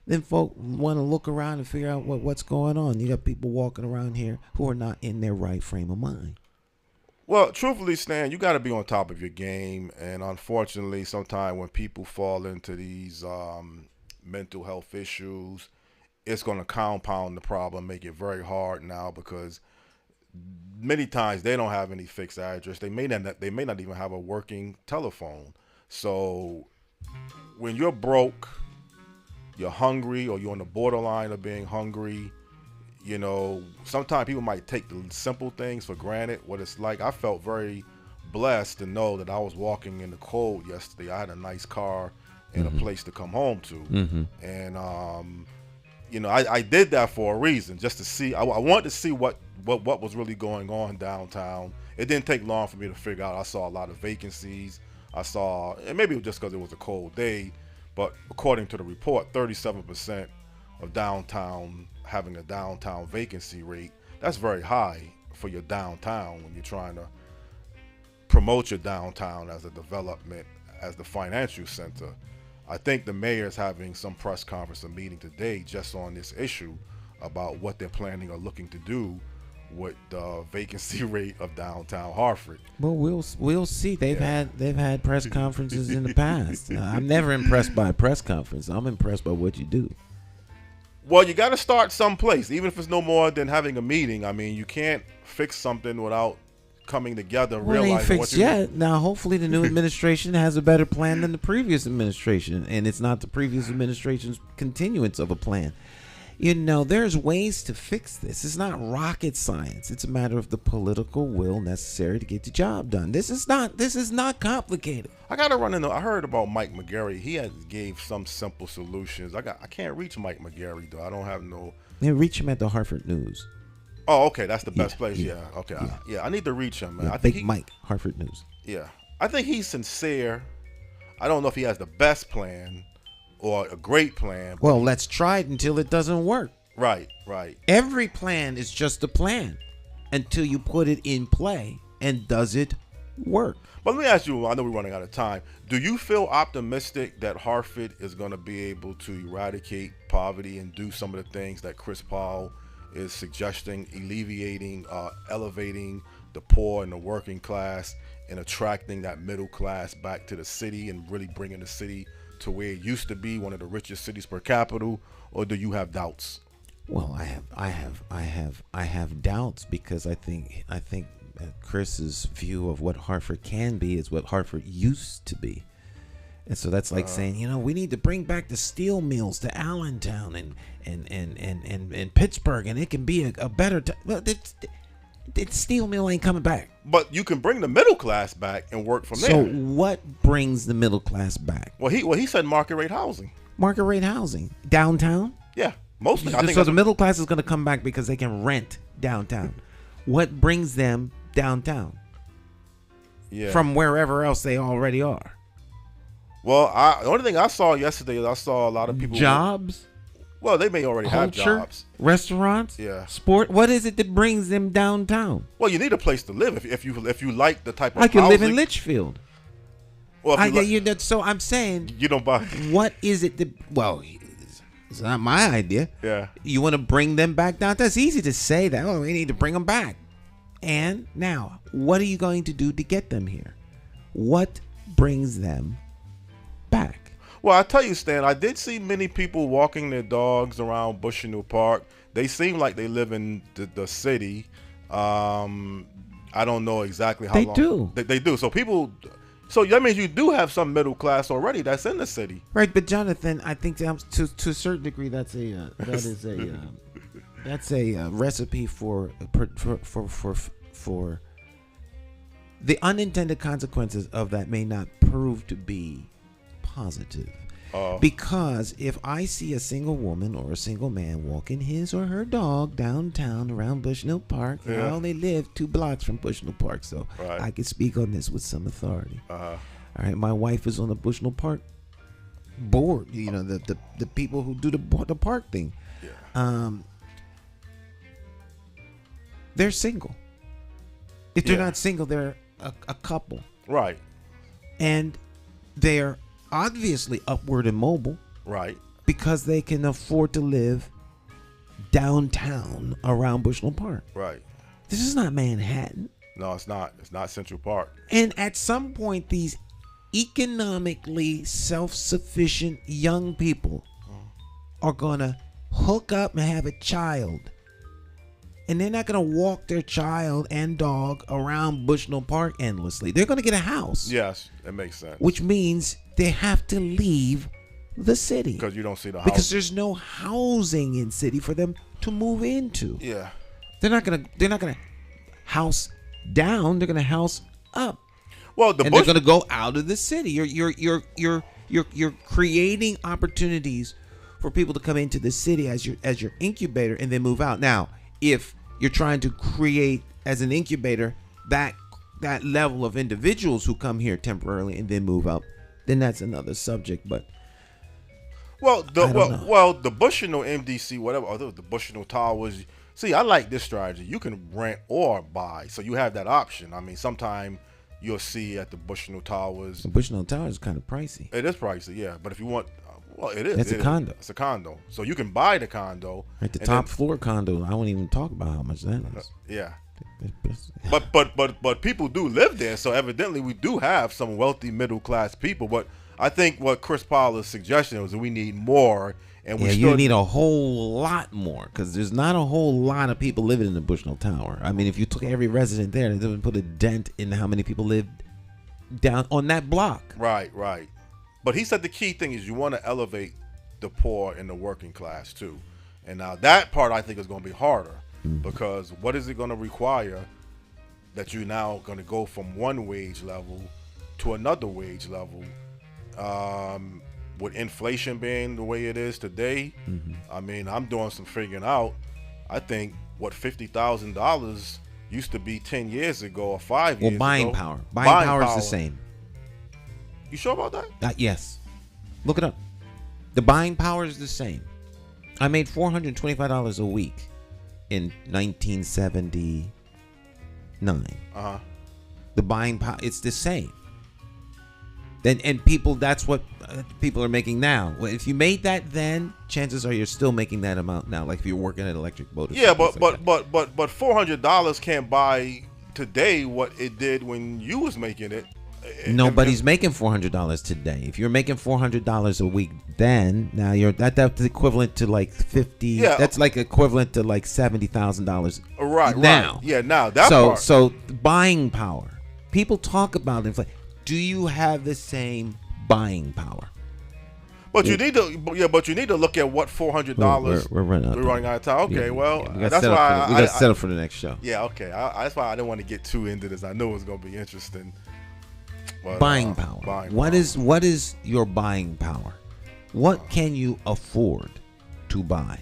then folk want to look around and figure out what's going on. You got people walking around here who are not in their right frame of mind. Well, truthfully, Stan, you got to be on top of your game, and unfortunately, sometimes when people fall into these mental health issues, it's going to compound the problem, make it very hard now, because many times they don't have any fixed address. They may not even have a working telephone. So when you're broke, you're hungry, or you're on the borderline of being hungry, you know, sometimes people might take the simple things for granted. What it's like, I felt very blessed to know that I was walking in the cold yesterday. I had a nice car and a place to come home to. And you know, I did that for a reason, just to see. I wanted to see what was really going on downtown. It didn't take long for me to figure out. I saw a lot of vacancies. And maybe it was just because it was a cold day, but according to the report, 37% of downtown having a downtown vacancy rate. That's very high for your downtown when you're trying to promote your downtown as a development, as the financial center. I think the mayor is having some press conference or meeting today just on this issue about what they're planning or looking to do with the vacancy rate of downtown Hartford. Well, we'll see. They've had press conferences in the past. I'm never impressed by a press conference. I'm impressed by what you do. Well, you got to start someplace, even if it's no more than having a meeting. I mean, you can't fix something without coming together, well, it ain't realizing fixed what you yet. Now, hopefully, the new administration has a better plan than the previous administration, and it's not the previous administration's continuance of a plan. You know, there's ways to fix this. It's not rocket science. It's a matter of the political will necessary to get the job done. This is not complicated. I gotta run into. I heard about Mike McCauley. He gave some simple solutions. I can't reach Mike McCauley though. I don't have no. Yeah, reach him at the Hartford News. Oh, okay, that's the best place. Yeah, Yeah, okay, yeah. I need to reach him, man. Yeah, I think Mike, Hartford News. Yeah, I think he's sincere. I don't know if he has the best plan or a great plan. Well, let's try it until it doesn't work. Right. Every plan is just a plan until you put it in play. And does it work? But let me ask you, I know we're running out of time. Do you feel optimistic that Hartford is going to be able to eradicate poverty and do some of the things that Chris Paul is suggesting, alleviating, elevating the poor and the working class and attracting that middle class back to the city and really bringing the city to where it used to be, one of the richest cities per capita? Or do you have doubts? Well, I have doubts because I think Chris's view of what Hartford can be is what Hartford used to be. And so that's like saying, you know, we need to bring back the steel mills to Allentown and Pittsburgh, and it can be a better time. Well, the steel mill ain't coming back. But you can bring the middle class back and work from there. So what brings the middle class back? Well, he said market rate housing. Market rate housing downtown? Yeah, mostly. So the middle class is going to come back because they can rent downtown. What brings them downtown? Yeah. From wherever else they already are. Well, the only thing I saw yesterday is I saw a lot of people. Jobs? Well, they may already have jobs. Restaurants? Yeah. Sport? What is it that brings them downtown? Well, you need a place to live if you like the type of I could housing. live in Litchfield. Well, so I'm saying, you don't buy. What is it that? Well, it's not my idea. Yeah. You want to bring them back downtown? It's easy to say that. Oh, we need to bring them back. And now, what are you going to do to get them here? What brings them back? Well, I tell you, Stan, I did see many people walking their dogs around Bushnell Park. They seem like they live in the city. I don't know exactly how They long. do. They do. So people, so that means you do have some middle class already that's in the city. Right, but Jonathan, I think to a certain degree that's a recipe for the unintended consequences of that may not prove to be positive. Because if I see a single woman or a single man walking his or her dog downtown around Bushnell Park, and I only live 2 blocks from Bushnell Park, so I can speak on this with some authority. All right, my wife is on the Bushnell Park board. You know, the people who do the park thing. They're single. If they're not single, they're a couple. Right. And they're obviously upward and mobile. Right. Because they can afford to live downtown around Bushnell Park. Right. This is not Manhattan. No, it's not. It's not Central Park. And at some point, these economically self-sufficient young people are going to hook up and have a child. And they're not going to walk their child and dog around Bushnell Park endlessly. They're going to get a house. Yes, it makes sense. Which means they have to leave the city. Because you don't see the house. Because there's no housing in city for them to move into. Yeah. They're not gonna house down. They're gonna house up. Well, they're gonna go out of the city. You're creating opportunities for people to come into the city as your incubator and then move out. Now, if you're trying to create as an incubator that level of individuals who come here temporarily and then move out, then that's another subject. But the Bushnell MDC, whatever, or the Bushnell Towers. See, I like this strategy. You can rent or buy, so you have that option. I mean, sometime you'll see at the Bushnell Towers. The Bushnell Towers is kind of pricey. It is pricey, yeah. But if you want, it is. It's a condo. It's a condo, so you can buy the condo. At the top floor condo, I won't even talk about how much that is. Yeah. But people do live there, so evidently we do have some wealthy middle class people. But I think what Chris Paula's suggestion was that we need more, and you need a whole lot more, because there's not a whole lot of people living in the Bushnell Tower. I mean, if you took every resident there, it doesn't put a dent in how many people live down on that block. Right. But he said the key thing is you want to elevate the poor and the working class too, and now that part I think is going to be harder. Because what is it going to require that you're now going to go from one wage level to another wage level? With inflation being the way it is today, I mean, I'm doing some figuring out. I think what $50,000 used to be 10 years ago or 5 years ago. Buying power. Buying power is the same. You sure about that? Yes. Look it up. The buying power is the same. I made $425 a week in 1979. The buying power, it's the same. And people, that's what people are making now. Well, if you made that then, chances are you're still making that amount now. Like if you're working at Electric Boat. Yeah, but $400 can't buy today what it did when you was making it. Nobody's making $400 today. If you're making $400 a week, then now that's equivalent to like 50. Yeah, that's like equivalent to like $70,000. Right now. Right. Yeah, now that part. So buying power. People talk about inflation. Do you have the same buying power? But you need to look at what $400. We're running out of time. Okay, that's why we got to settle for the next show. Yeah, okay. That's why I didn't want to get too into this. I knew it was going to be interesting. But, buying power. What is your buying power? What can you afford to buy?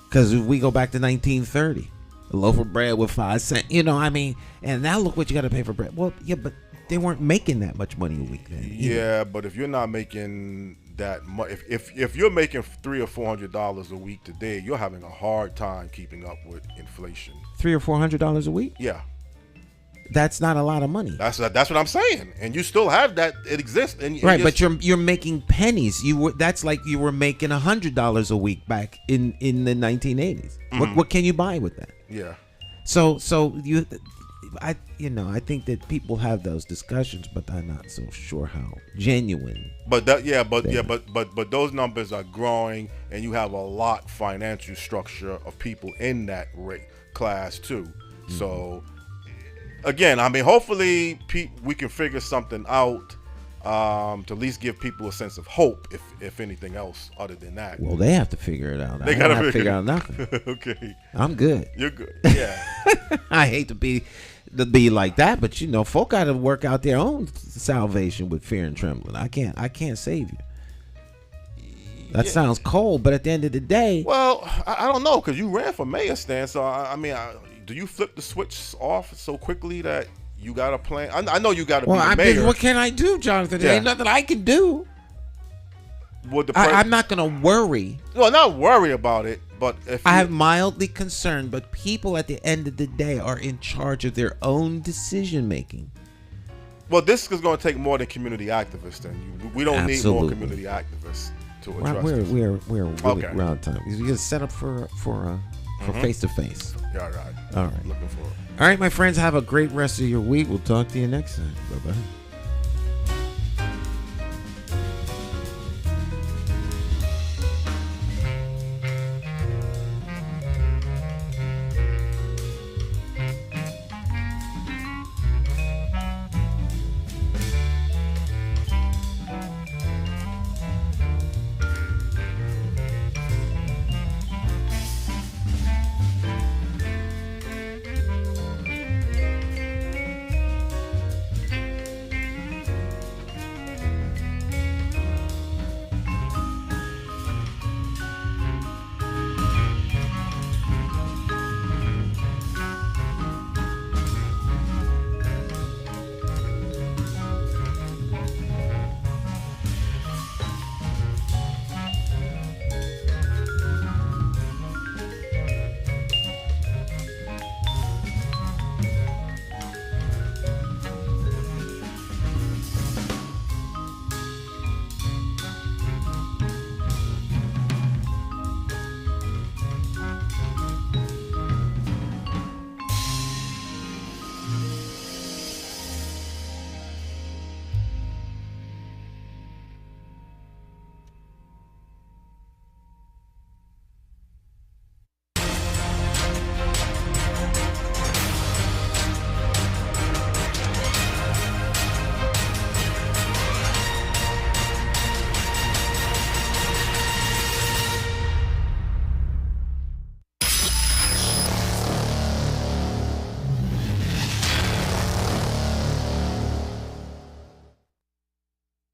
Because if we go back to 1930, a loaf of bread with 5 cents, and now look what you got to pay for bread. Well, yeah, but they weren't making that much money a week then. Yeah, but if you're not making that much, if you're making $300 or $400 a week today, you're having a hard time keeping up with inflation. $300 or $400 a week? Yeah. That's not a lot of money. That's what I'm saying, and you still have that. It exists, and right. But you're making pennies. That's like you were making $100 a week back in the 1980s. What can you buy with that? Yeah. So I think that people have those discussions, but I'm not so sure how genuine. But those numbers are growing, and you have a lot financial structure of people in that rate class too. Mm-hmm. So again, I mean, hopefully we can figure something out to at least give people a sense of hope, if anything else other than that. Well, they have to figure it out. They gotta figure out nothing. Okay, I'm good. You're good. Yeah. I hate to be like that, but folk got to work out their own salvation with fear and trembling. I can't save you. That sounds cold, but at the end of the day, well, I don't know, because you ran for mayor, Stan. So I mean, do you flip the switch off so quickly that you got a plan? I know you got to be the mayor. What can I do, Jonathan? There ain't nothing I can do. I'm not gonna worry. Well, not worry about it, but if I'm mildly concerned. But people at the end of the day are in charge of their own decision making. Well, this is going to take more than community activists. Then we don't need more community activists to address this. We're really around time. We're gonna set up for face to face. Yeah, all right. All right. Looking forward. All right, my friends. Have a great rest of your week. We'll talk to you next time. Bye bye.